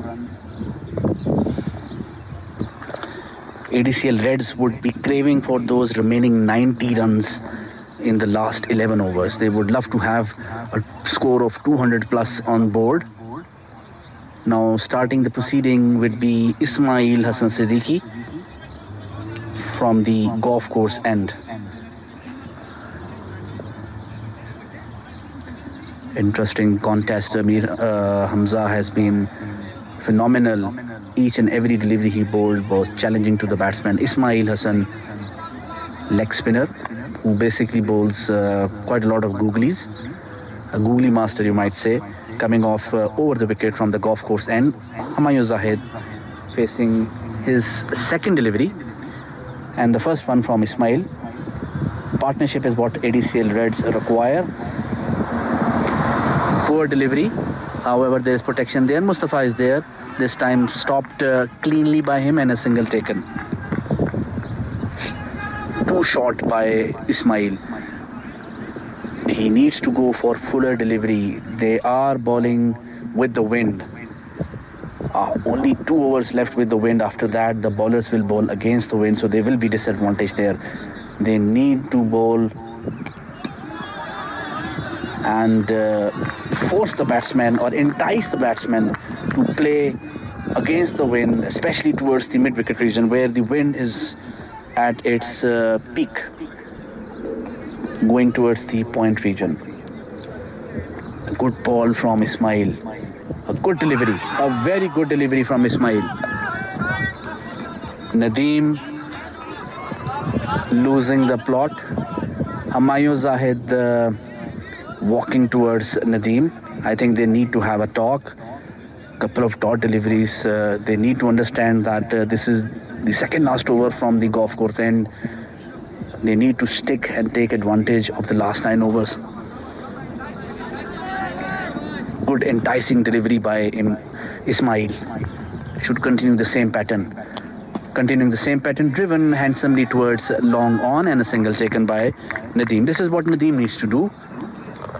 ADCL Reds would be craving for those remaining 90 runs in the last 11 overs. They would love to have a score of 200 plus on board. Now starting the proceeding would be Ismail Hassan Siddiqui from the golf course end. Interesting contest. Amir Hamza has been phenomenal. Each and every delivery he bowled was challenging to the batsman. Ismail Hassan, leg spinner, who basically bowls quite a lot of googlies. A googly master, you might say, coming off over the wicket from the golf course end. Humayun Zahid facing his second delivery, and the first one from Ismail. Partnership is what ADCL Reds require. Poor delivery. However, there is protection there. Mustafa is there. This time stopped cleanly by him, and a single taken. Too short by Ismail. He needs to go for fuller delivery. They are bowling with the wind. Only 2 overs left with the wind. After that, the bowlers will bowl against the wind, so they will be disadvantaged there. They need to bowl and force the batsman or entice the batsman to play against the wind, especially towards the mid-wicket region where the wind is at its peak, going towards the point region. A good ball from Ismail. A good delivery, a very good delivery from Ismail. Nadeem losing the plot. Humayun Zahid walking towards Nadeem. I think they need to have a talk. Couple of dot deliveries. They need to understand that this is the second last over from the golf course end. They need to stick and take advantage of the last 9 overs. Good enticing delivery by Ismail. Should continue the same pattern. Continuing the same pattern, driven handsomely towards long on, and a single taken by Nadeem. This is what Nadeem needs to do.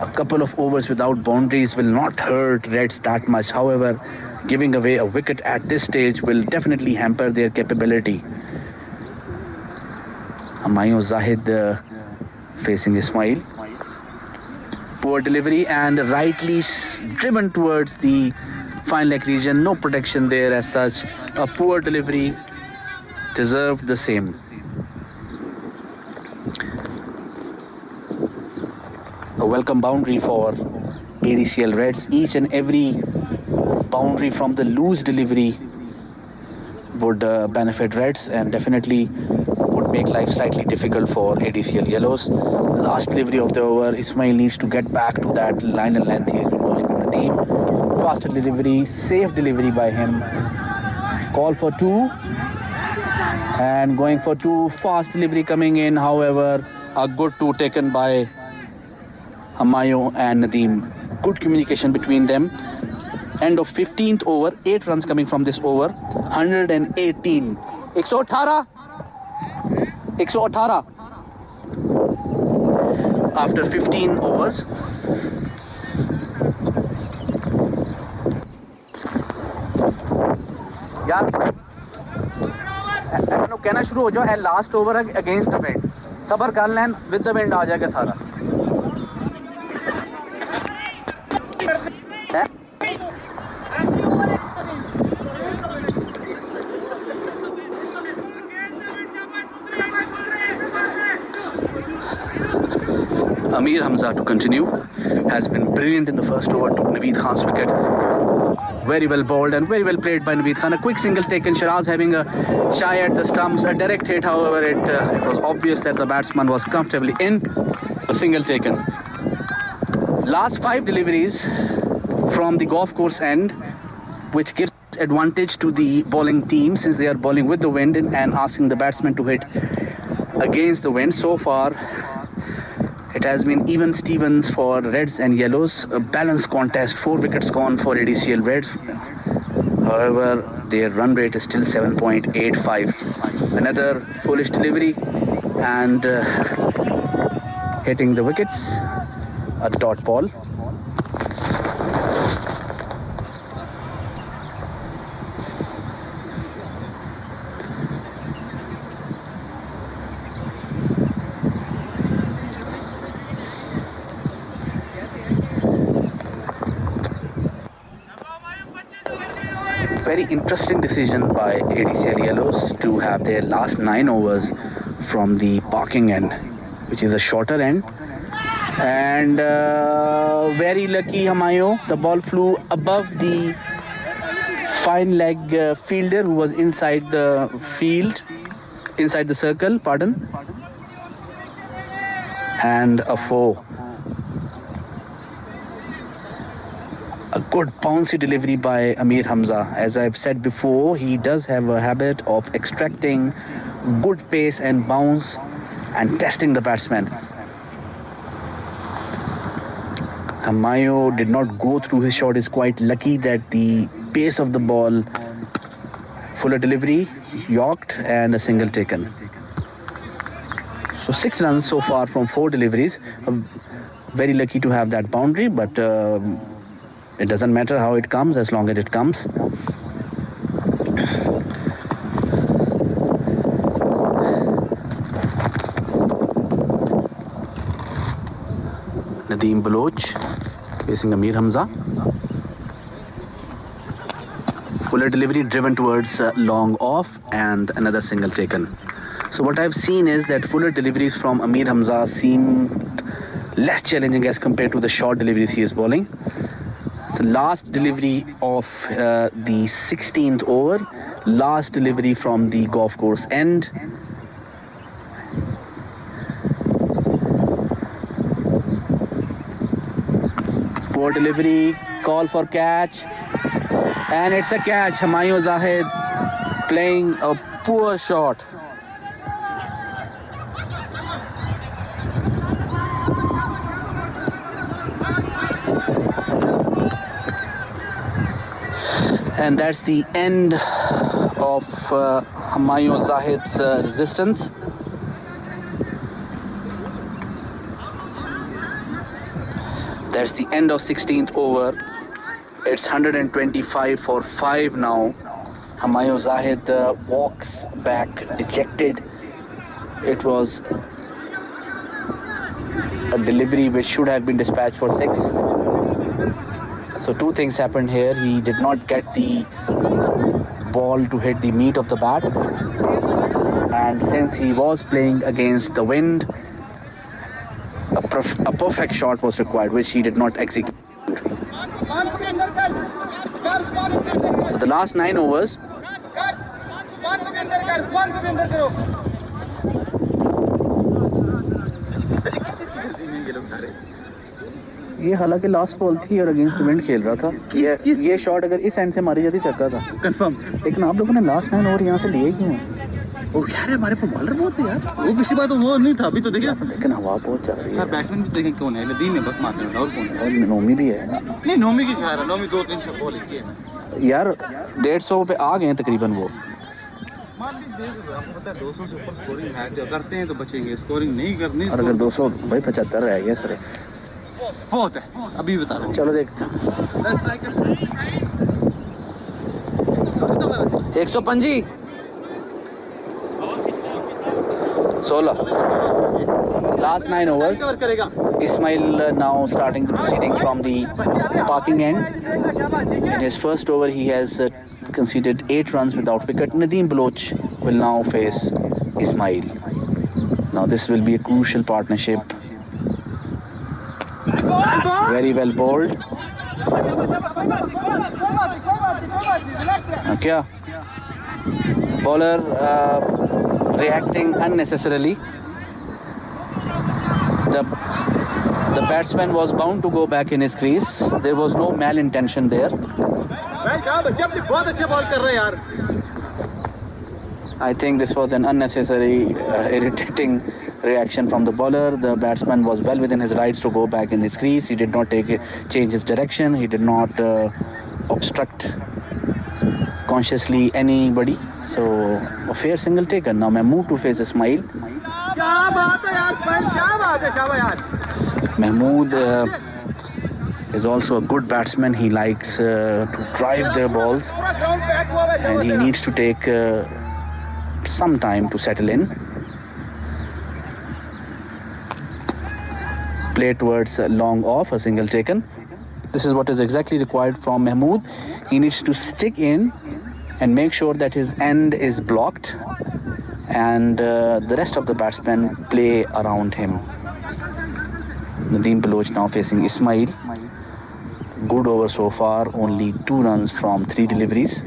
A couple of overs without boundaries will not hurt Reds that much. However, giving away a wicket at this stage will definitely hamper their capability. Humayun Zahid facing Ismail. Poor delivery and rightly driven towards the fine leg region. No protection there as such. A poor delivery, deserved the same. A welcome boundary for ADCL Reds. Each and every boundary from the loose delivery would benefit Reds and definitely would make life slightly difficult for ADCL Yellows. Last delivery of the over, Ismail needs to get back to that line and length he has been bowling on the team. Faster delivery, safe delivery by him. Call for 2 and going for 2. Fast delivery coming in, however, a good 2 taken by Humayun and Nadeem. Good communication between them. End of 15th over, 8 runs coming from this over. 118. 118. 118. After 15 overs. यार कहना शुरू हो जाओ and last over against the wind सबर कर लें with the wind आ जाएगा सारा Amir Hamza to continue has been brilliant in the first over, took Naveed Khan's wicket. Very well bowled and very well played by Naveed Khan. A quick single taken. Shiraz having a shy at the stumps. A direct hit, however, it was obvious that the batsman was comfortably in. A single taken. Last 5 deliveries from the golf course end, which gives advantage to the bowling team since they are bowling with the wind and asking the batsman to hit against the wind. So far, it has been even Stevens for Reds and Yellows. A balanced contest. 4 wickets gone for ADCL Reds. However, their run rate is still 7.85. Another foolish delivery and hitting the wickets. A dot ball. Very interesting decision by ADCL Yellows to have their last 9 overs from the parking end, which is a shorter end. And very lucky Humayun, the ball flew above the fine leg fielder who was inside the field, inside the circle, pardon. And a 4. A good bouncy delivery by Amir Hamza. As I've said before, he does have a habit of extracting good pace and bounce and testing the batsman. Humayun did not go through his shot. Is quite lucky that the pace of the ball, fuller delivery, yorked and a single taken. So 6 runs so far from 4 deliveries. Very lucky to have that boundary, but it doesn't matter how it comes as long as it comes. Nadeem Baloch facing Amir Hamza. Fuller delivery driven towards long off and another single taken. So what I've seen is that fuller deliveries from Amir Hamza seem less challenging as compared to the short deliveries he is bowling. So last delivery of the 16th over, last delivery from the golf course end. Poor delivery, call for catch, and it's a catch. Humayun Zahid playing a poor shot. And that's the end of Humayun Zahid's resistance. That's the end of 16th over. It's 125 for 5 now. Humayun Zahid walks back dejected. It was a delivery which should have been dispatched for 6. So two things happened here. He did not get the ball to hit the meat of the bat, and since he was playing against the wind, a perfect shot was required, which he did not execute. So the last 9 overs, ये हालांकि last ball थी और against the wind खेल रहा था. ये shot अगर इस एंड से मारी जाती चक्का था कंफर्म. लेकिन आप लोगों ने लास्ट 9 ओवर यहाँ से लिए क्यों हैं? वो क्या है, हमारे पर बॉलर बहुत है यार. वो पिछली बार तो वो नहीं था, अभी तो देखिए. लेकिन हवा बहुत चल रही है. सर बैट्समैन भी देखें कौन है, नदीम है बस मारने वाला, और कौन है? और नोमी भी है. नहीं नोमी की खैर है, नोमी 2-3 छक्के बॉल किए यार 150 पे आ गए तकरीबन वो. मान लीजिए आपको पता है 200 से ऊपर स्कोरिंग है, जो करते हैं तो बचेंगे, स्कोरिंग नहीं करनी. और अगर 200 भाई 75 रह गया सिर्फ. बहुत है, अभी बता रहा हूँ. चलो देखते हैं. 125 16. Last 9 overs. Ismail now starting the proceeding from the parking end. In his first over, he has conceded 8 runs without wicket. Nadeem Baloch will now face Ismail. Now this will be a crucial partnership. Very well bowled. Okay. Bowler reacting unnecessarily. The batsman was bound to go back in his crease. There was no malintention there. I think this was an unnecessary irritating reaction from the bowler. The batsman was well within his rights to go back in his crease. He did not change his direction. He did not obstruct consciously anybody. So a fair single taken. Now Mahmood to face Ismail. Mahmood is also a good batsman. He likes to drive their balls, and he needs to take some time to settle in. Play towards long off, a single taken. This is what is exactly required from Mahmood. He needs to stick in and make sure that his end is blocked, and the rest of the batsmen play around him. Nadeem Baloch now facing Ismail. Good over so far, only 2 runs from 3 deliveries.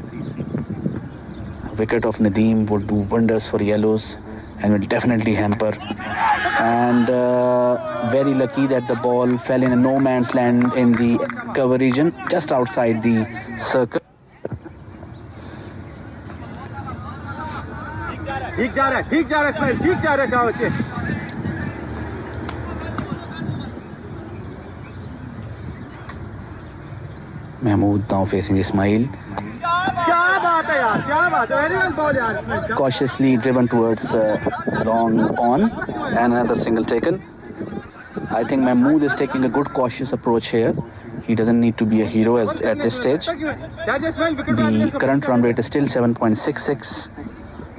Wicket of Nadeem would do wonders for yellows and will definitely hamper. And very lucky that the ball fell in a no man's land in the cover region, just outside the circle. ठीक जा रहा है इस्माइल, ठीक जा रहा है शाबाश. Mahmood now facing Ismail. क्या बात है यार, क्या बात है, वेरी वेल बॉल यार. Cautiously driven towards long on, and another single taken. I think Mahmood is taking a good cautious approach here. He doesn't need to be a hero at this stage. The current run rate is still 7.66.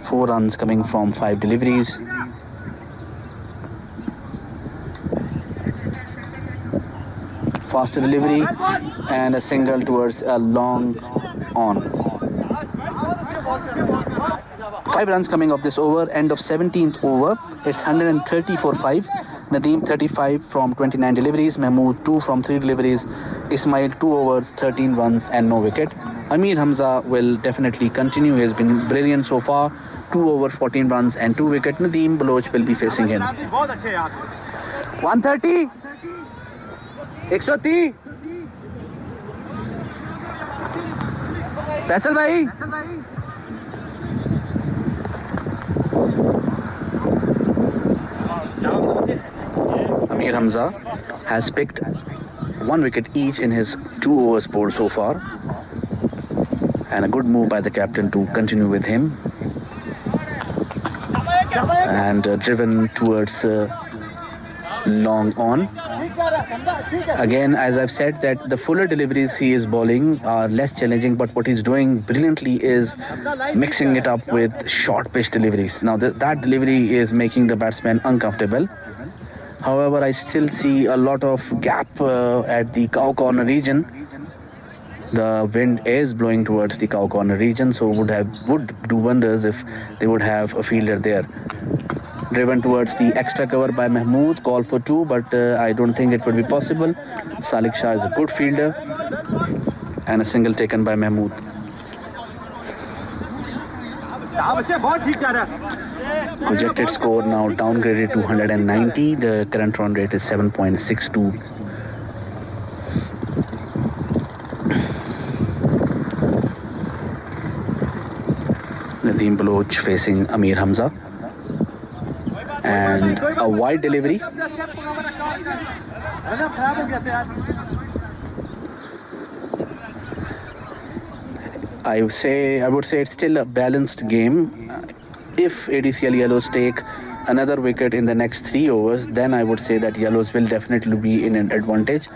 4 runs coming from 5 deliveries. Faster delivery and a single towards a long on. 5 runs coming off this over. End of 17th over. It's 130 for 5. Nadeem 35 from 29 deliveries. Mahmood 2 from 3 deliveries. Ismail 2 overs, 13 runs and no wicket. Amir Hamza will definitely continue. He has been brilliant so far. 2 overs, 14 runs and 2 wickets. Nadeem Baloch will be facing him. 130. 130. Faisal bhai. Amir Hamza has picked 1 wicket each in his 2 overs bowled so far, and a good move by the captain to continue with him, and driven towards long on. Again, as I've said, that the fuller deliveries he is bowling are less challenging, but what he's doing brilliantly is mixing it up with short pitch deliveries. Now that delivery is making the batsman uncomfortable. However, I still see a lot of gap at the cow corner region. The wind is blowing towards the cow corner region, so would do wonders if they would have a fielder there. Driven towards the extra cover by Mahmood, call for 2, but I don't think it would be possible. Salik Shah is a good fielder, and a single taken by Mahmood. Projected score now downgraded to 190. The current run rate is 7.62. Nadeem Baloch facing Amir Hamza. And a wide delivery. I would say it's still a balanced game. If ADCL Yellows take another wicket in the next 3 overs, then I would say that Yellows will definitely be in an advantage.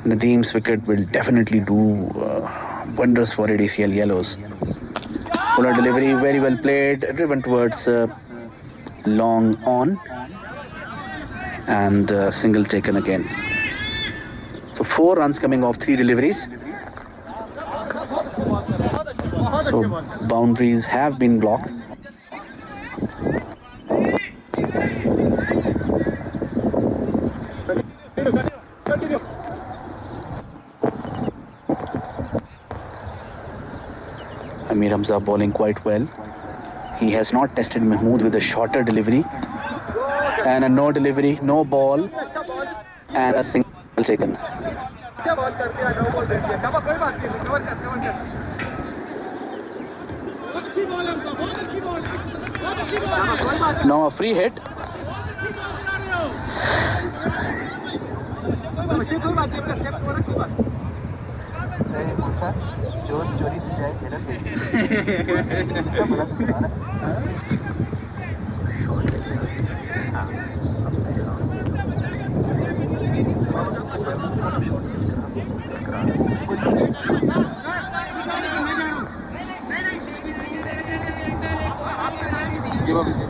Nadeem's wicket will definitely do wonders for ADCL Yellows. Fuller delivery, very well played, driven towards long on, and single taken again. So 4 runs coming off 3 deliveries. So boundaries have been blocked. Amir Hamza bowling quite well. He has not tested Mahmood with a shorter delivery, and a no delivery, no ball, and a single taken. Now a free hit.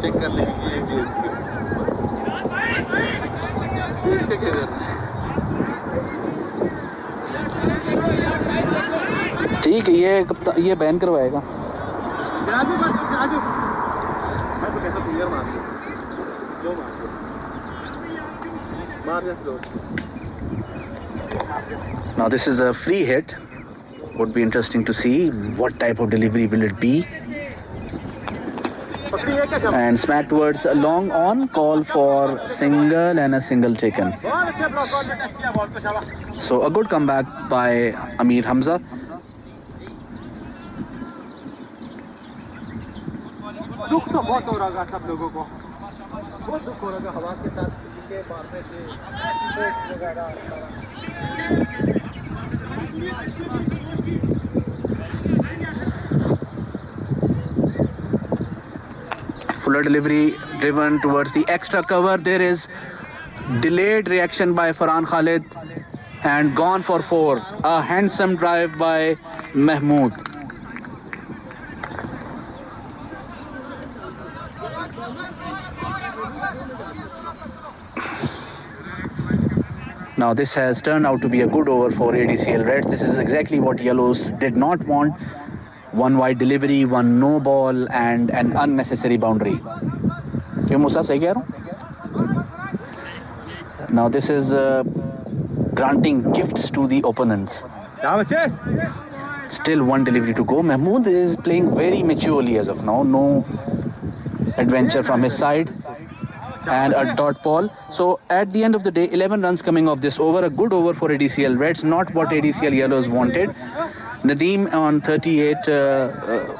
Check कर लेंगे ठीक है, ये ban करवाएगा. Now this is a free hit. Would be interesting to see what type of delivery will it be. And smack towards a long on, call for single and a single taken. So a good comeback by Amir Hamza. दुख तो बहुत हो रहा सब लोगों को, बहुत दुख हो रहा हवा के साथ के मारने से Fuller delivery driven towards the extra cover. There is delayed reaction by Farhan Khalid and gone for 4. A handsome drive by Mahmood. Now this has turned out to be a good over for ADCL Reds. This is exactly what Yellows did not want. one wide delivery, one no ball, and an unnecessary boundary. क्यों मूसा सही कह रहा हूँ? Now this is granting gifts to the opponents. क्या बच्चे? Still one delivery to go. Mahmood is playing very maturely as of now. No adventure from his side. And a dot ball. So at the end of the day, 11 runs coming off this over. A good over for ADCL Reds. Not what ADCL Yellows wanted. Nadeem on 38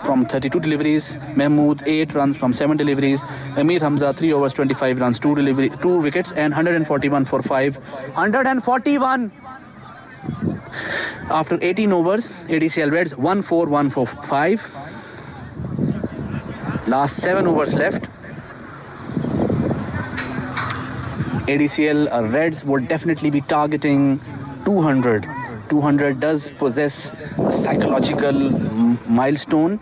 from 32 deliveries. Mahmood 8 runs from 7 deliveries. Amir Hamza 3 overs 25 runs, 2 wickets, and 141 for 5. 141 after 18 overs. ADCL Reds 1-4-1 for 5. Last 7 overs left. ADCL Reds would definitely be targeting 200. 200 does possess a psychological milestone.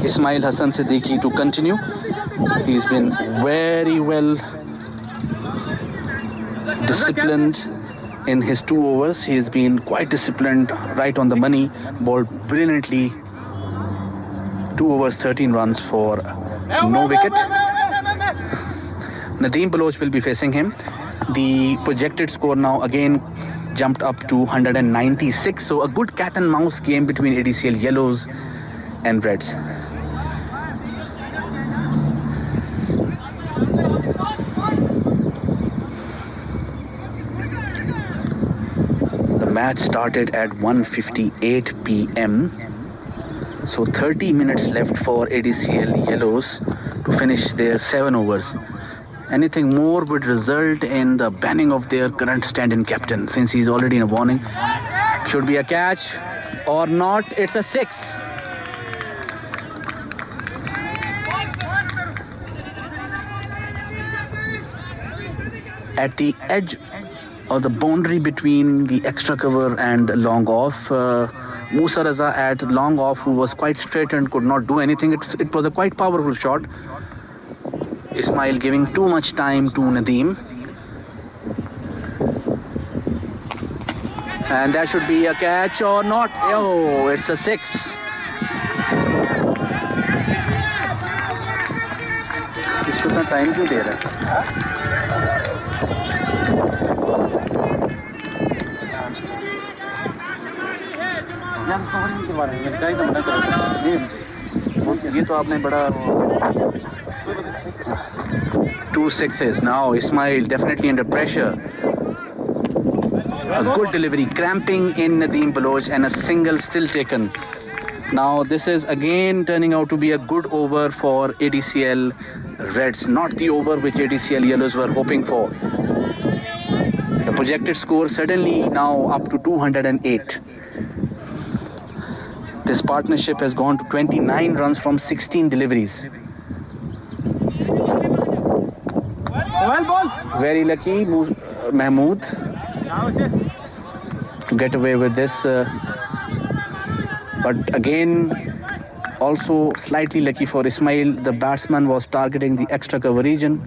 Ismail Hassan Siddiqui to continue. He's been very well disciplined in his 2 overs. He has been quite disciplined, right on the money, bowled brilliantly. 2 overs, 13 runs for no wicket. Nadeem Baloch will be facing him. The projected score now again jumped up to 196. So a good cat and mouse game between ADCL Yellows and Reds. The match started at 1:58 p.m. So 30 minutes left for ADCL Yellows to finish their 7 overs. Anything more would result in the banning of their current stand-in captain, since he's already in a warning. Should be a catch or not. It's a 6. At the edge of the boundary between the extra cover and long off, Musa Raza at long off, who was quite straight and could not do anything. It was a quite powerful shot. Ismail giving too much time to Nadeem. And that should be a catch or not. Oh, it's a 6. इसको इतना time क्यों दे रहा है? ये तो आपने बड़ा 2 6s. Now Ismail definitely under pressure. A good delivery, cramping in Nadeem Baloch, and a single still taken. Now this is again turning out to be a good over for ADCL Reds, not the over which ADCL Yellows were hoping for. The projected score suddenly now up to 208. This partnership has gone to 29 runs from 16 deliveries. Very lucky Mahmood to get away with this. But again, also slightly lucky for Ismail. The batsman was targeting the extra cover region.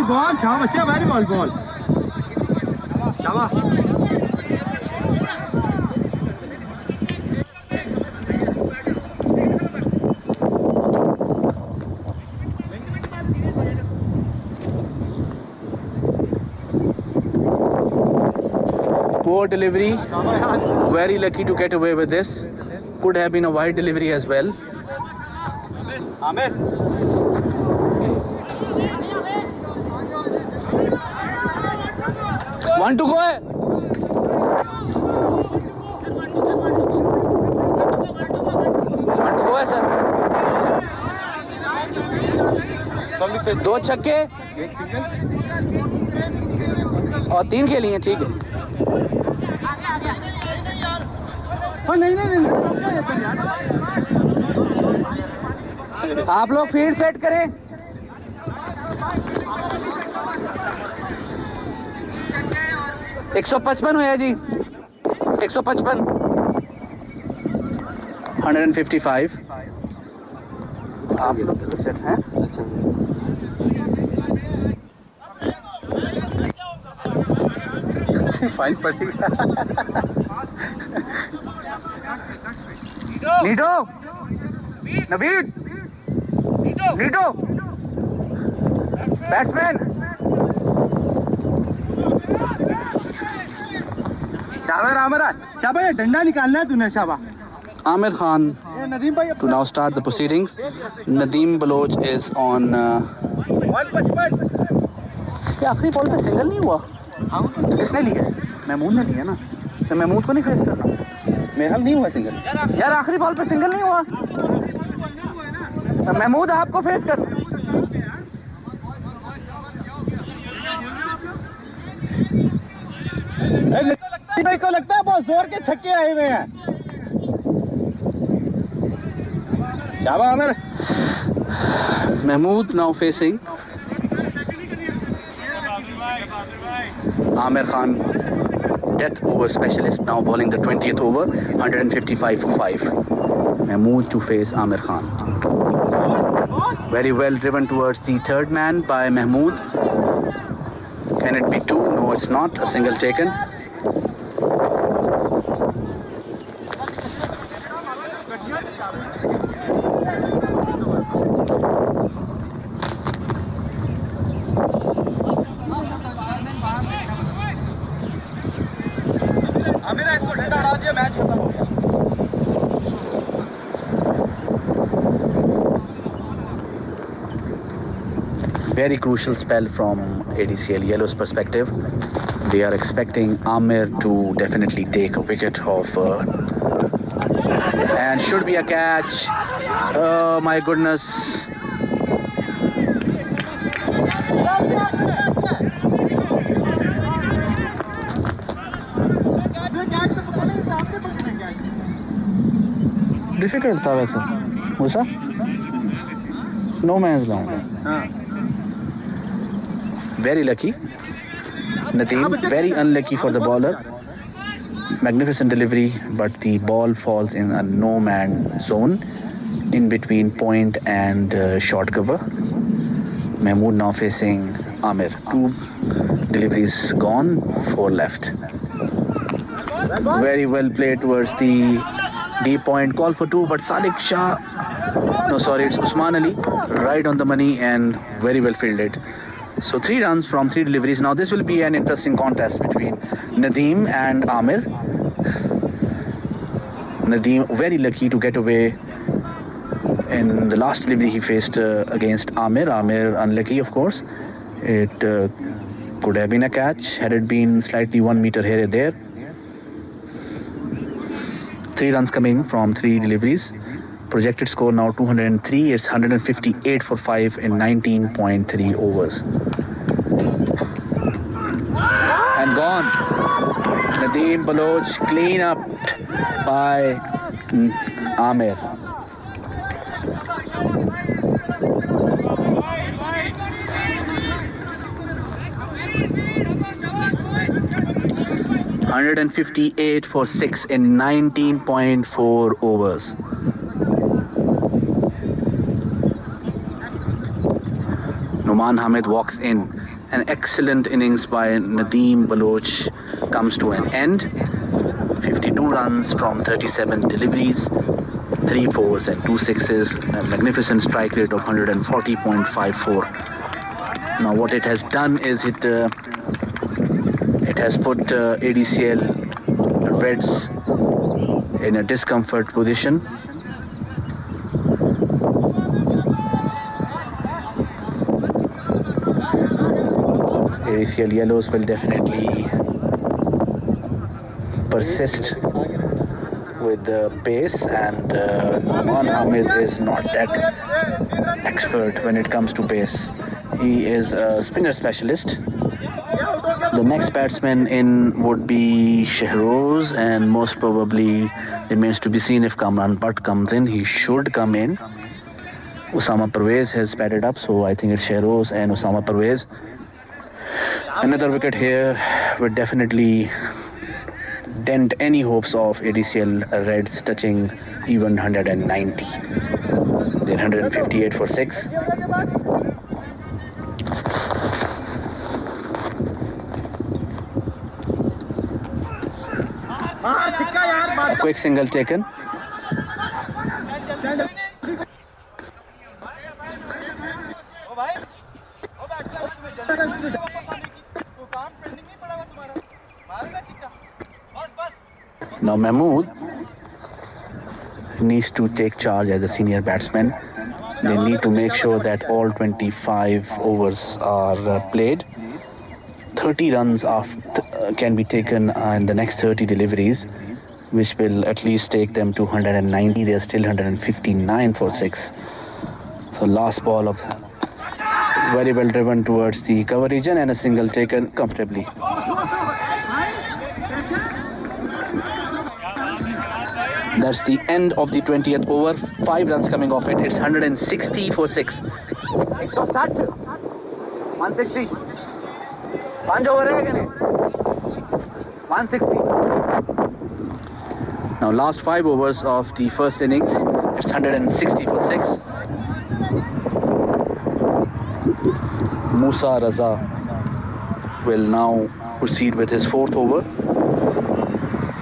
Ball, शाबाश बच्चे, very ball. शाबाश. Poor delivery. Very lucky to get away with this. Could have been a wide delivery as well. Amir. One to go है. One to go है sir. 2 छक्के और 3 खेली हैं. ठीक है. नहीं आप लोग फील्ड सेट करें. एक 155 हुआ जी. 155. 155. आप सेट हैं? फाइन पड़ेगा। नीटो, नवीद, नीटो, बैट्समैन। शाबाश, ये डंडा निकालना है तूने। शाबाश Amir Khan नदीम भाई। to now start the proceedings. Nadeem Baloch is on. ये आखिरी बॉल पे सिंगल नहीं हुआ? तो किसने लिया है? महमूद ने लिया ना। तो महमूद को नहीं फेस करना। मेरा नहीं हुआ सिंगल। यार आखिरी बॉल पे सिंगल नहीं हुआ। तो महमूद आपको फेस कर। भाई को लगता है बहुत जोर के छक्के आए हुए हैं। शाबाश Aamir. Mahmood now facing Amir Khan, death over specialist, now bowling the 20th over, 155 for 5. Mahmood to face Amir Khan. Very well driven towards the third man by Mahmood. Can it be two? No, it's not. A single taken. Very crucial spell from ADCL Yellow's perspective. They are expecting Amir to definitely take a wicket off. And should be a catch. Oh my goodness. Difficult था वैसे मूसा no man's land. Very lucky Nadeem, very unlucky for the bowler. Magnificent delivery, but the ball falls in a no man zone in between point and short cover. Mahmood now facing Amir. 2 deliveries gone, 4 left. Very well played towards the deep point. Call for 2, but Sadiq Shah, no sorry, it's Usman Ali, right on the money and very well fielded. So 3 runs from 3 deliveries. Now this will be an interesting contest between Nadeem and Amir. Nadeem very lucky to get away in the last delivery he faced against Amir. Amir unlucky, of course. It could have been a catch had it been slightly 1 meter here and there. 3 runs coming from 3 deliveries. Projected score now 203. It's 158 for 5 in 19.3 overs. And gone. Nadeem Baloch clean up by Amir. $158 for 6 in 19.4 overs. Numan Hamid walks in. An excellent innings by Nadeem Baloch comes to an end. 52 runs from 37 deliveries, 3 fours and 2 sixes, a magnificent strike rate of 140.54. Now what it has done is it has put ADCL Reds in a discomfort position. ADCL Yellows will definitely persist with the pace, and Numan Hamid is not that expert when it comes to pace. He is a spinner specialist. The next batsman in would be Shehroz, and most probably remains to be seen if Kamran Butt comes in. He should come in. Usama Parvez has batted up, so I think it's Shehroz and Usama Parvez. Another wicket here would definitely dent any hopes of ADCL Reds touching even 190. Then 158 for 6. A quick single taken. Now Mahmood needs to take charge as a senior batsman. They need to make sure that all 25 overs are played. 30 runs can be taken in the next 30 deliveries, which will at least take them to 190. They're still 159 for 6. So last ball of very well driven towards the cover region and a single taken comfortably. That's the end of the 20th over. 5 runs coming off it. It's 160 for 6. 160. 160. Now last 5 overs of the first innings. It's 160 for 6. Musa Raza will now proceed with his 4th over.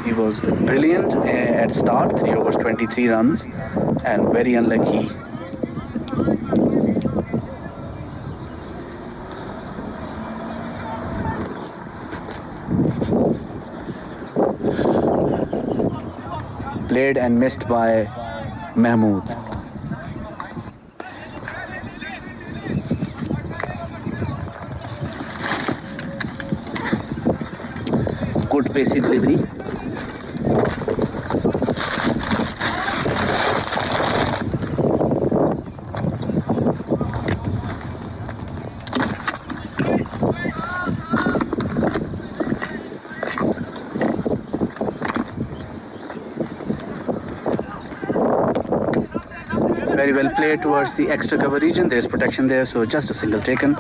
He was brilliant at start, 3 overs, 23 runs, and very unlucky. Played and missed by Mahmood. Good pacey delivery. Very well played towards the extra cover region. There's protection there, so just a single taken.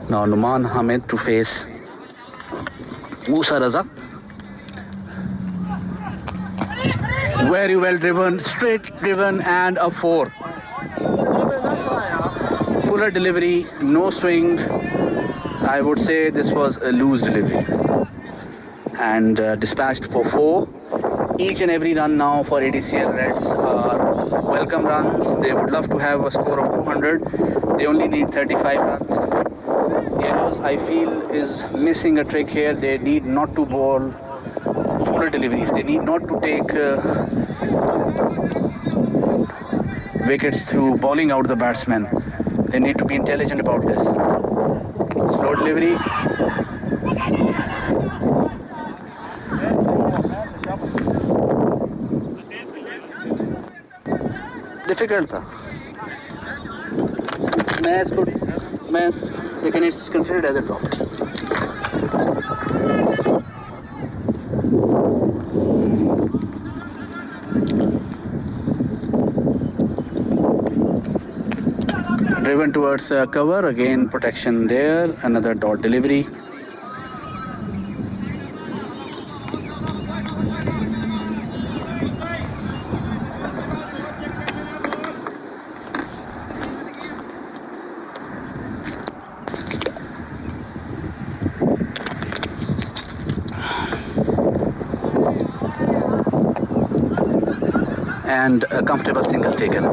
Now Numan Hamid to face Musa Raza. Very well driven, straight driven, and a 4. Fuller delivery, no swing. I would say this was a loose delivery. And dispatched for 4. Each and every run now for ADCL Reds are welcome runs. They would love to have a score of 200. They only need 35 runs. Yellows, I feel, is missing a trick here. They need not to bowl fuller deliveries. They need not to take wickets through bowling out the batsman. They need to be intelligent about this. Slow delivery. Difficult था. लेकिन it's considered as a drop. Driven towards cover, again protection there, another dot delivery. And a comfortable single taken.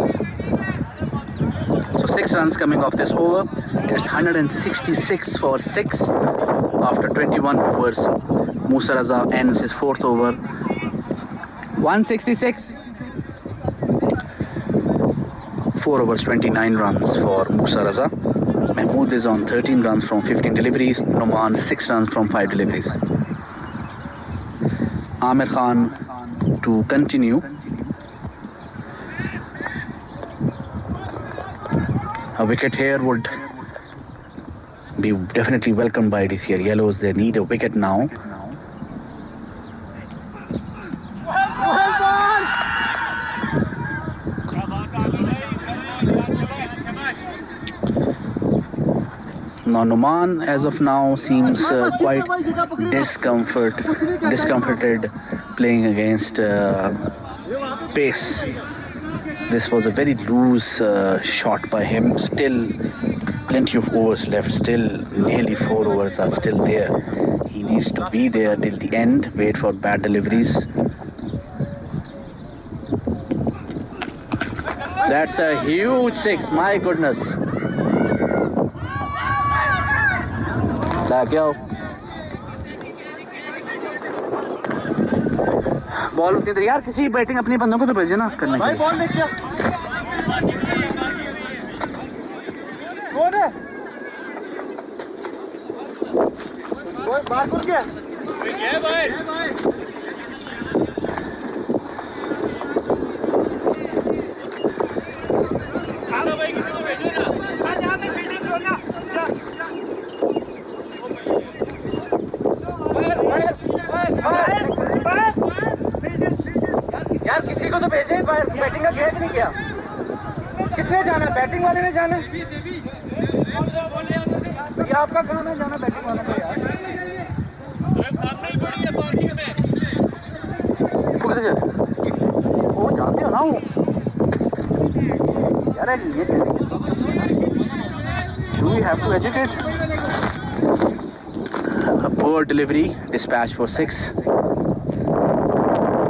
So 6 runs coming off this over. It's 166 for 6 after 21 overs. Musa Raza ends his 4th over. 166. 4 overs, 29 runs for Musa Raza. Mahmood is on 13 runs from 15 deliveries. Noman 6 runs from 5 deliveries. Amir Khan to continue. A wicket here would be definitely welcomed by ADCL Yellows. They need a wicket now. Now Numan as of now seems quite discomforted playing against pace. This was a very loose shot by him. Still plenty of overs left. Still nearly 4 overs are still there. He needs to be there till the end. Wait for bad deliveries. That's a huge 6. My goodness. Ball उतनी देर यार किसी batting अपनी बंदों को तो भेजे ना करने भाई बॉल देख लिया कौन है कोई बात बोल क्या है भाई चलो भाई किसी को भेजो ना साथ यहां पे फील्डिंग करो ना यार किसी को तो भेजे बैटिंग का गेट नहीं किया किसने जाना बैटिंग वाले ने जाना ये आपका काम है जाना बैटिंग वाले ने यार सामने ही पड़ी है पार्किंग में वो जाते हो ना वो यार ये do we have to educate a poor delivery dispatch for 6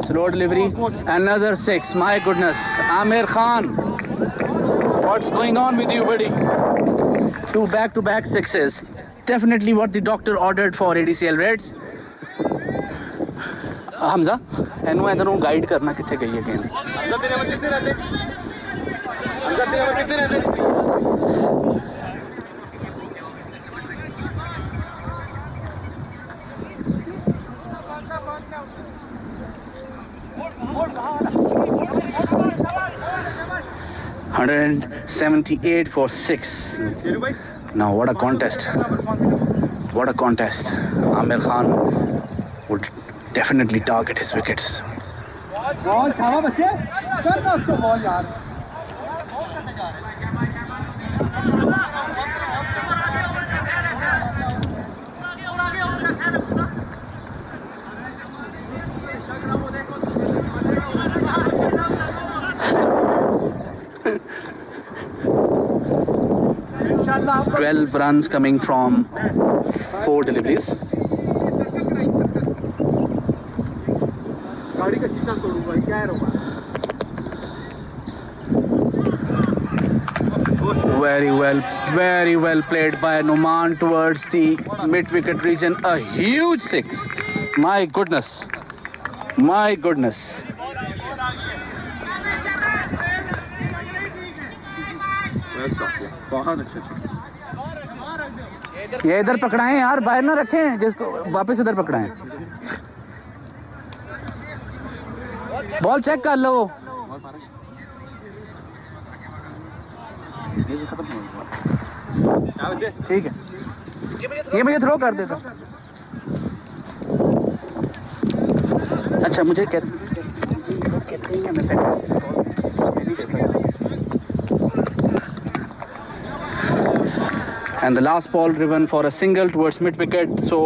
slow delivery another 6 my goodness Amir Khan what's going on with you buddy 2 back-to-back 6s definitely what the doctor ordered for ADCL Reds Hamza ਇਹਨੂੰ ਇਧਰ ਨੂੰ guide ਕਰਨਾ ਕਿੱਥੇ ਗਈ ਹੈ ਗੇਂਦ Hamza ਤੇਰੇ ਵੱਲ ਕਿੱਥੇ ਰਹਿੰਦੇ Hamza ਤੇਰੇ ਵੱਲ ਕਿੱਥੇ ਰਹਿੰਦੇ $178 for 6. Now what a contest! What a contest! Amir Khan would definitely target his wickets. Ball, chhawa bachche, karna usko ball yaar. Twelve runs coming from 4 deliveries. Very well played by Numan towards the mid-wicket region. A huge 6. My goodness. My goodness. बहुत अच्छा ये इधर पकड़ाएं यार बाहर ना रखें जिसको वापस इधर पकड़ाएं बॉल चेक कर लो ठीक है ये मुझे थ्रो कर देता अच्छा मुझे कहते हैं मैं and the last ball driven for a single towards mid-wicket. So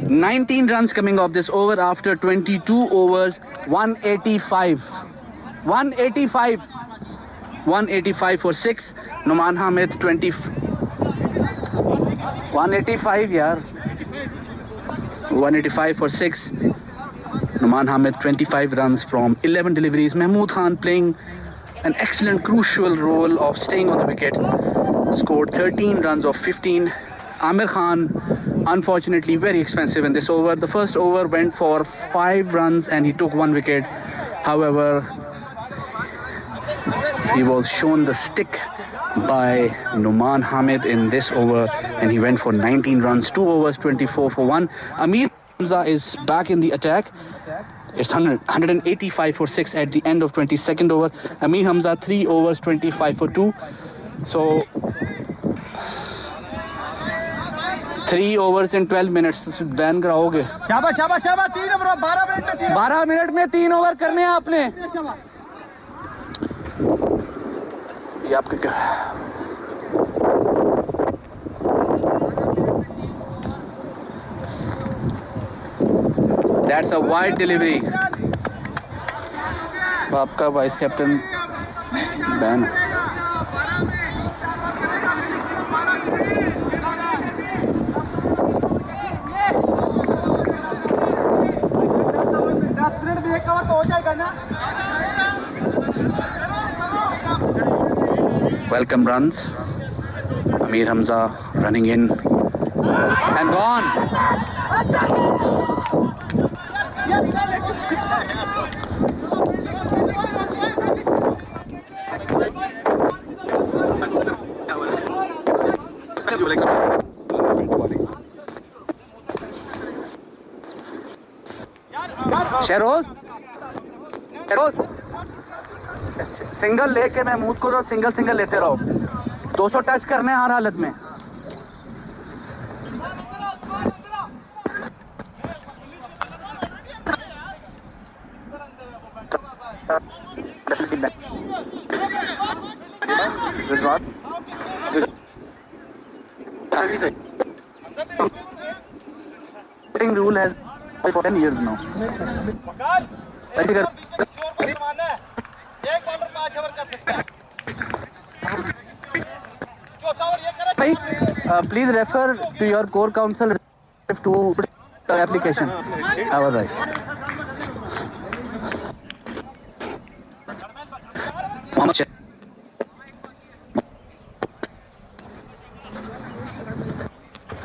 19 runs coming off this over after 22 overs. 185 for 6. Numan Hamid 185 yaar 185 for 6. Numan Hamid 25 runs from 11 deliveries. Mahmood Khan playing an excellent crucial role of staying on the wicket. Scored 13 runs of 15. Amir Khan, unfortunately, very expensive in this over. The first over went for 5 runs and he took 1 wicket. However, he was shown the stick by Numan Hamid in this over and he went for 19 runs, 2 overs, 24 for 1. Amir Hamza is back in the attack. It's 185 for 6 at the end of 22nd over. Amir Hamza 3 overs, 25 for 2. So 3 overs in 12 minutes ban कराओगे शाबाश शाबाश शाबाश 3 over 12 minute में 3 over करने हैं आपने ये आपके क्या That's a wide delivery. आपका वाइस कैप्टन बैन. Welcome runs. Amir Hamza running in and gone. Sheroz single लेके महमूद को तो सिंगल लेते रहो. 200 टच करने हर हालत में. Rule has for 10 years now. Please refer to your core counsel to the application. Have a right.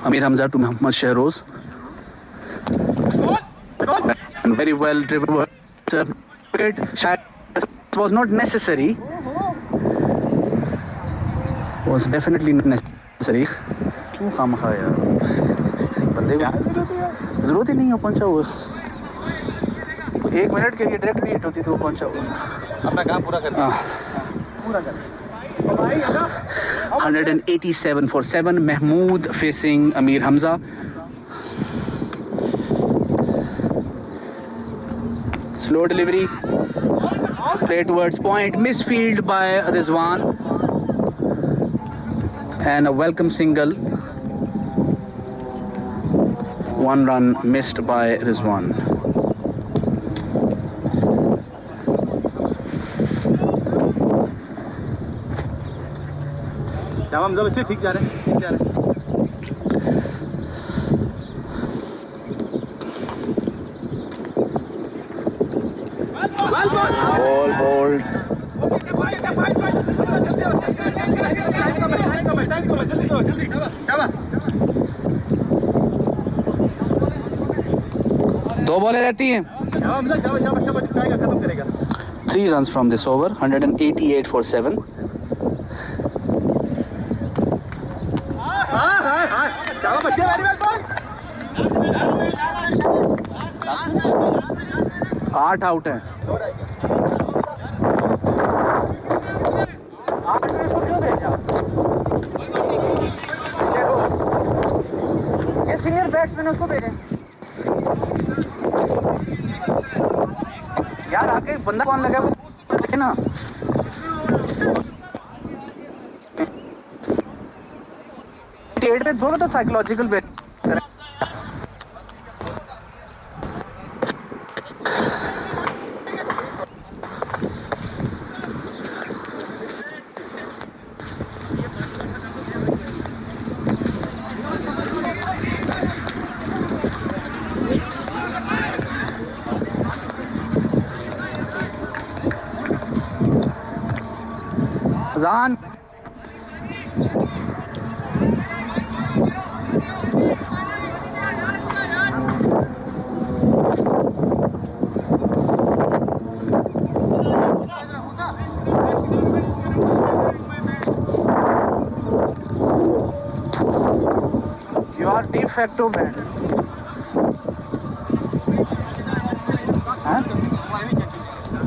Amir Hamza to Mohammad Shahroz. And very well driven. It was not necessary. Was definitely not necessary. क्यों खामखा यार बंदे को जरूरत ही नहीं है पहुंचा हुआ. 1 minute के लिए डायरेक्ट भी हिट होती तो वो पहुंचा हुआ. अपना काम पूरा कर. 187 for 7. Mahmood facing Amir Hamza. Slow delivery. Play towards point. Misfield by Rizwan. And a welcome single. 1 run missed by Rizwan. हम जब से ठीक जा रहे हैं. Ball bowled. दो बॉलें रहती हैं. 3 runs from this over. 188 for 7. आठ आउट है. ये सीनियर बैट्समैन उसको भेजें यार. आके बंदा कौन लगा वो देखे ना. टेड पे थोड़ा तो psychological bat. Zan. You are de facto banned.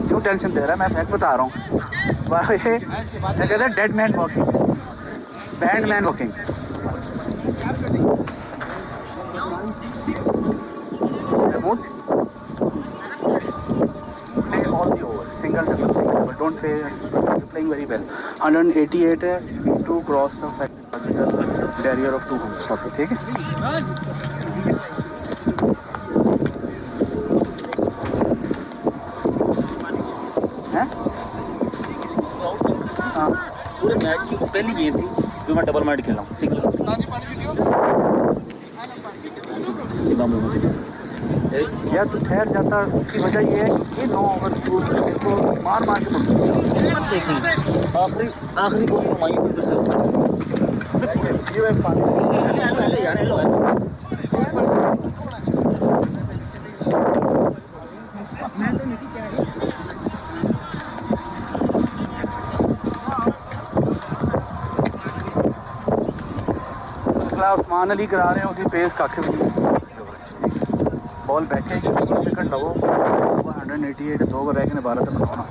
क्यों टेंशन दे रहा है? मैं फैक्ट बता रहा हूँ. ये कहते हैं dead man walking, band man walking. Play all the overs, single, double, don't play. You're playing very well. 188 है. To cross the barrier of 200. Okay, ठीक है. पहली गेंद थी जो मैं डबल माइंड खेला हूँ सिंगल। यार तू ठहर जाता, उसकी वजह ये है कि 9 ओवर तू को मार मार के पकड़। देखिए आखिरी बॉल घुमाई उधर उस्मान अली करा रहे हो कि पेस काके बॉल बैठे विकेट लो 188 2 ओवर रह गए 12 तक बनाना।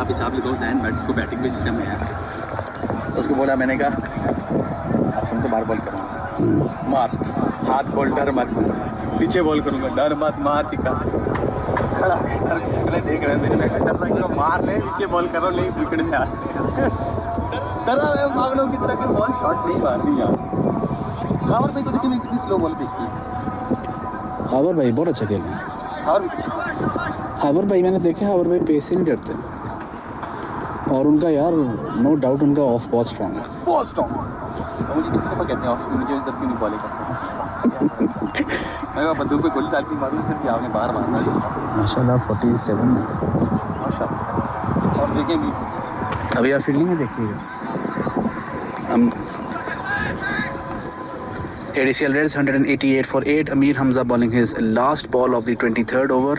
आप हिसाब लिखो जैन बैट को बैटिंग में जिससे मैं आया उसको बोला मैंने कहा आप तुमसे बार बॉल करूँगा मार हाथ बॉल डर मत पीछे बॉल करूँगा डर मत मार चिका खड़ा शक्लें देख रहे हैं मेरे मैं डर रहा हूँ मार ले पीछे बॉल करो नहीं विकेट में आते डरा हुआ पागलों की तरह के बॉल शॉट नहीं मारनी यार। खावर भाई को देखिए मैं कितनी स्लो बॉल फेंकी। हावर भाई बहुत अच्छा खेल है। हावर भाई मैंने देखे हावर भाई पेस से नहीं डरते और उनका यार नो डाउट उनका ऑफ बहुत स्ट्रॉन्ग है, बहुत स्ट्रॉन्ग। मुझे कितने दफ़ा कहते हैं ऑफ मुझे इधर क्यों नहीं बॉलिंग करते मैं बंदूक पे गोली डाल के मारूँ फिर आपने बाहर मारना माशाल्लाह 47 माशाल्लाह। और देखेंगी अभी आप फील्डिंग में देखिएगा हम ADCL Reds 188 for 8. Amir Hamza bowling his last ball of the 23rd over.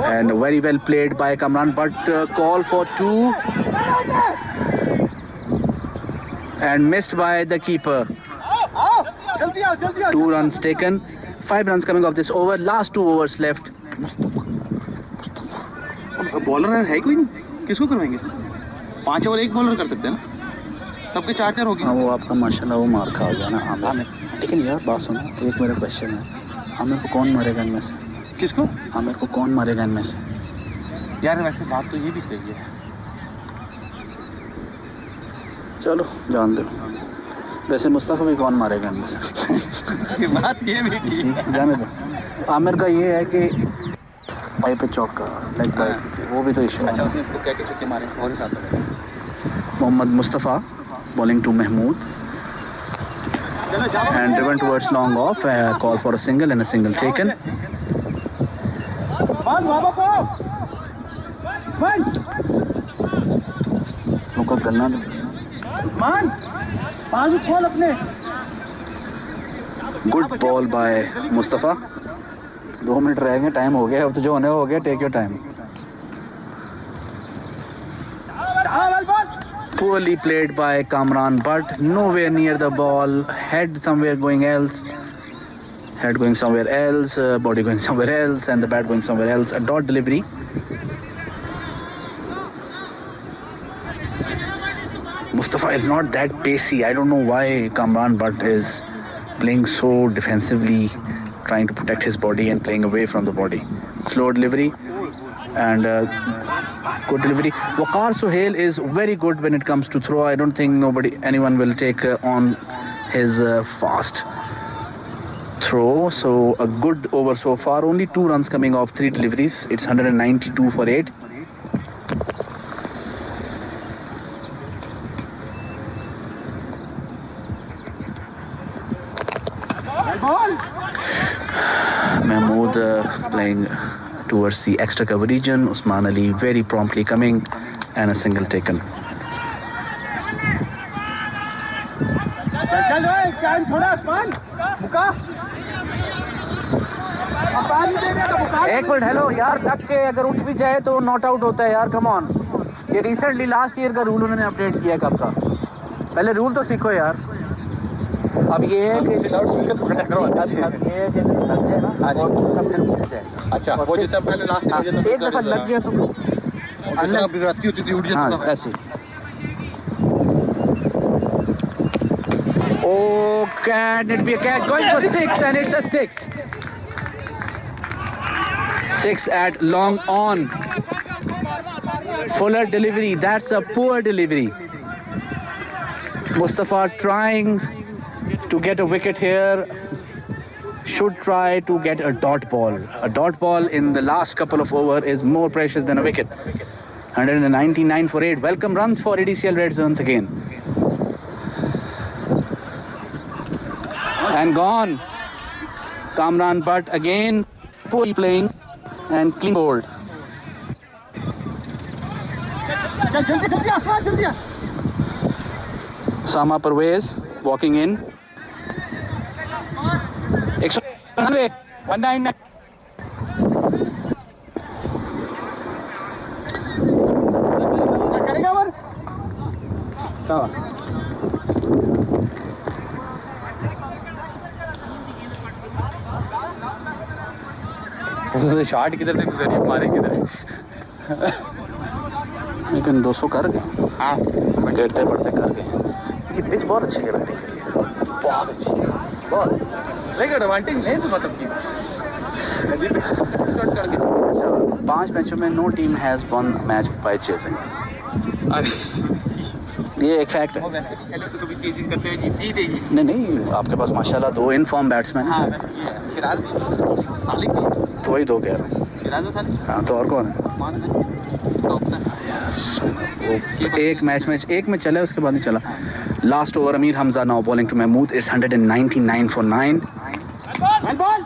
And very well played by Kamran, but call for 2 and missed by the keeper. 2 runs taken, 5 runs coming off this over. Last 2 overs left. Bowler है कोई नहीं किसको करवाएंगे 5 over एक bowler कर सकते हैं ना सबके 4-4 होगी। हाँ वो आपका माशाल्लाह वो मार खा गया ना आमिर। लेकिन यार बात सुनो, एक मेरा क्वेश्चन है, आमिर को कौन मारेगा इनमें से? किसको? आमिर को कौन मारेगा इनमें से? यार वैसे बात तो ये भी सही है। चलो जान दो, वैसे मुस्तफ़ा भी कौन मारेगा इनमें से? बात ये भी ठीक है। जाने दो। आमिर का ये है कि भाई पे चौका लाइक भाई वो भी तो इशू है। अच्छा उसने इसको क्या छक्के मारे और ही साथ में Mohammad Mustafa bowling to Mahmood and driven towards long off, call for a single and a single taken. उनको करना good ball by Mustafa. 2 minute रह गए, टाइम हो गया, अब तो जो होने हो गया। Take your time. Poorly played by Kamran, but nowhere near the ball. Head somewhere going else. Head going somewhere else. Body going somewhere else, and the bat going somewhere else. A dot delivery. Mustafa is not that pacey. I don't know why Kamran Butt is playing so defensively, trying to protect his body and playing away from the body. Slow delivery. And good delivery. Waqar Sohail is very good when it comes to throw. I don't think anyone will take on his fast throw. So a good over so far. Only 2 runs coming off 3 deliveries. It's 192 for 8. Mahmood playing towards the extra cover region. Usman Ali very promptly coming and a single taken. चल ओए time थोड़ा पान मुका पानी दे दे तो मुका एक minute, hello यार, थक के अगर उठ भी जाए तो नॉट आउट होता है यार, कम ऑन। ये रिसेंटली लास्ट ईयर का रूल उन्होंने अपडेट किया कब का। पहले रूल तो सीखो यार। अब ये है कि लाउड स्पीकर पकड़ा करो। अब ये है कि लग जाए ना हाँ जी। और उसका फिर उठ जाए। अच्छा, और वो फिर- जैसे पहले लास्ट हाँ, में एक दफा लग गया तो बिजराती होती थी, उठ हाँ जाता था। ऐसे। Oh, can it be a catch? Going for 6 and it's a 6. 6 at long on. Fuller delivery. That's a poor delivery. Mustafa trying to get a wicket here. Should try to get a dot ball. A dot ball in the last couple of overs is more precious than a wicket. 199 for 8. Welcome runs for ADCL Reds once again. And gone. Kamran Butt again poorly playing and clean bowled. चल जल्दी जल्दी आ जल्दी आ Sama Parvez walking in. Extra 199. करेगा वर shot किधर से गुजरी, हमारे किधर। लेकिन 200 कर गए। हाँ, गिरते पड़ते कर गए। ये पिच बहुत अच्छी है बैटिंग के लिए, बहुत अच्छी है, बहुत। लेकिन एडवांटेज नहीं तो मतलब की अच्छा, 5 मैचों में no team has won match by chasing. ये एक फैक्ट है। तो कभी चेजिंग करते हुए जीत ही देगी। नहीं नहीं, आपके पास माशाल्लाह 2 इन फॉर्म बैट्समैन हैं। हाँ, वैसे ये है। सिराज भी सालिक भी, तो वही 2 कह रहे हैं। सिराज और सालिक हाँ, तो और कौन है? मान है तो अपना वो एक में चला, उसके बाद नहीं चला। Last over Amir Hamza now bowling to Mahmud. It's 199 for 9. Ball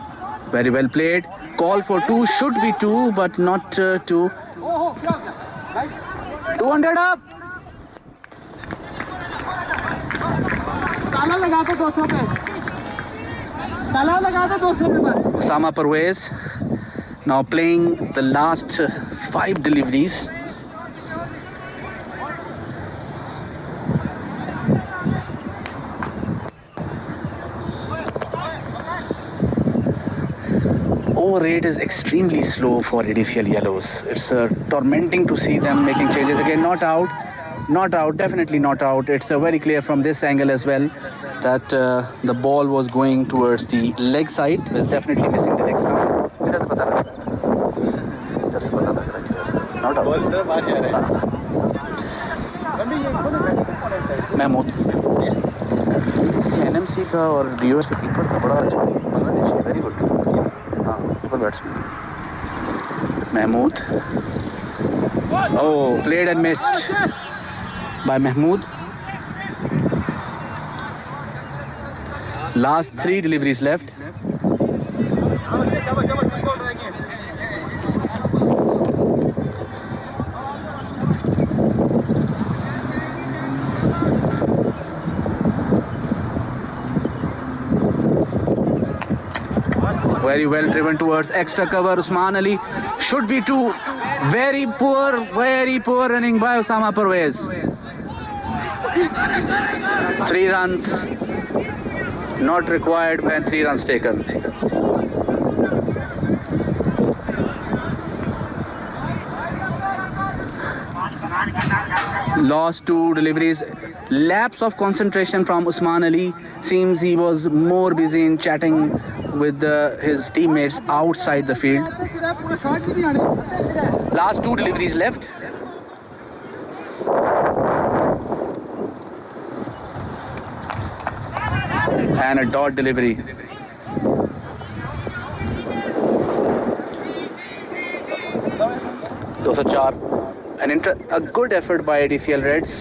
Very well played. Call for 2, should be 2 but not 2. ओहो क्या हो गया भाई 200 up. ताला लगा दो 200 पे ताला लगा दो 200 पे बस Osama Parvez now playing the last 5 deliveries. Over rate is extremely slow for ADCL Yellows. It's tormenting to see them making changes again. Not out, definitely not out. It's very clear from this angle as well that the ball was going towards the leg side. It's definitely missing the legs now. इधर से पता लग रहा है। Not out. Ball इधर बाहर जा रहा है। महमूद NMC का और DOS के कीपर का बड़ा अच्छा बांग्लादेश है, वेरी गुड। हाँ, keeper batsman Mahmud. Oh, played and missed by Mahmood. Last 3 deliveries left. Very well driven towards extra cover. Usman Ali should be 2. Very poor running by Osama Parvez. 3 runs not required and 3 runs taken. Lost 2 deliveries. Lapse of concentration from Usman Ali. Seems he was more busy in chatting with his teammates outside the field. पूरा shot भी नहीं आने Last 2 deliveries left. And a dot delivery. Those are 4. A good effort by ADCL Reds.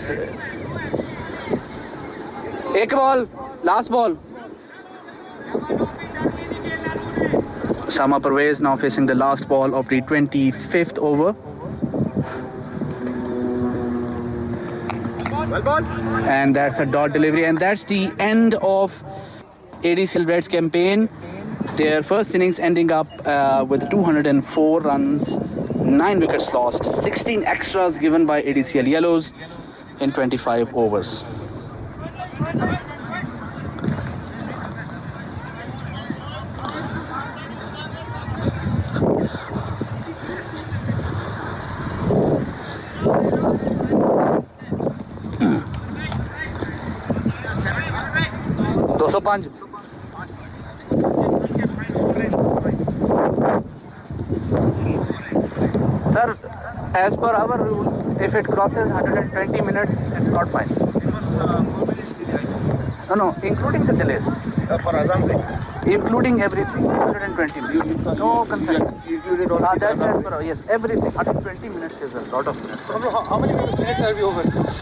Ek ball, last ball. Sama Parvez now facing the last ball of the 25th over. And that's a dot delivery, and that's the end of ADCL Reds campaign. Their first innings ending up with 204 runs, 9 wickets lost, 16 extras given by ADCL Yellows in 25 overs. Sir, as per our rule, if it crosses 120 minutes, it's not fine. No, including the delays. For Azam, Including everything, 120 minutes. No concern. included all. That's as per, yes, everything. 120 minutes is a lot of minutes. How many minutes are we over?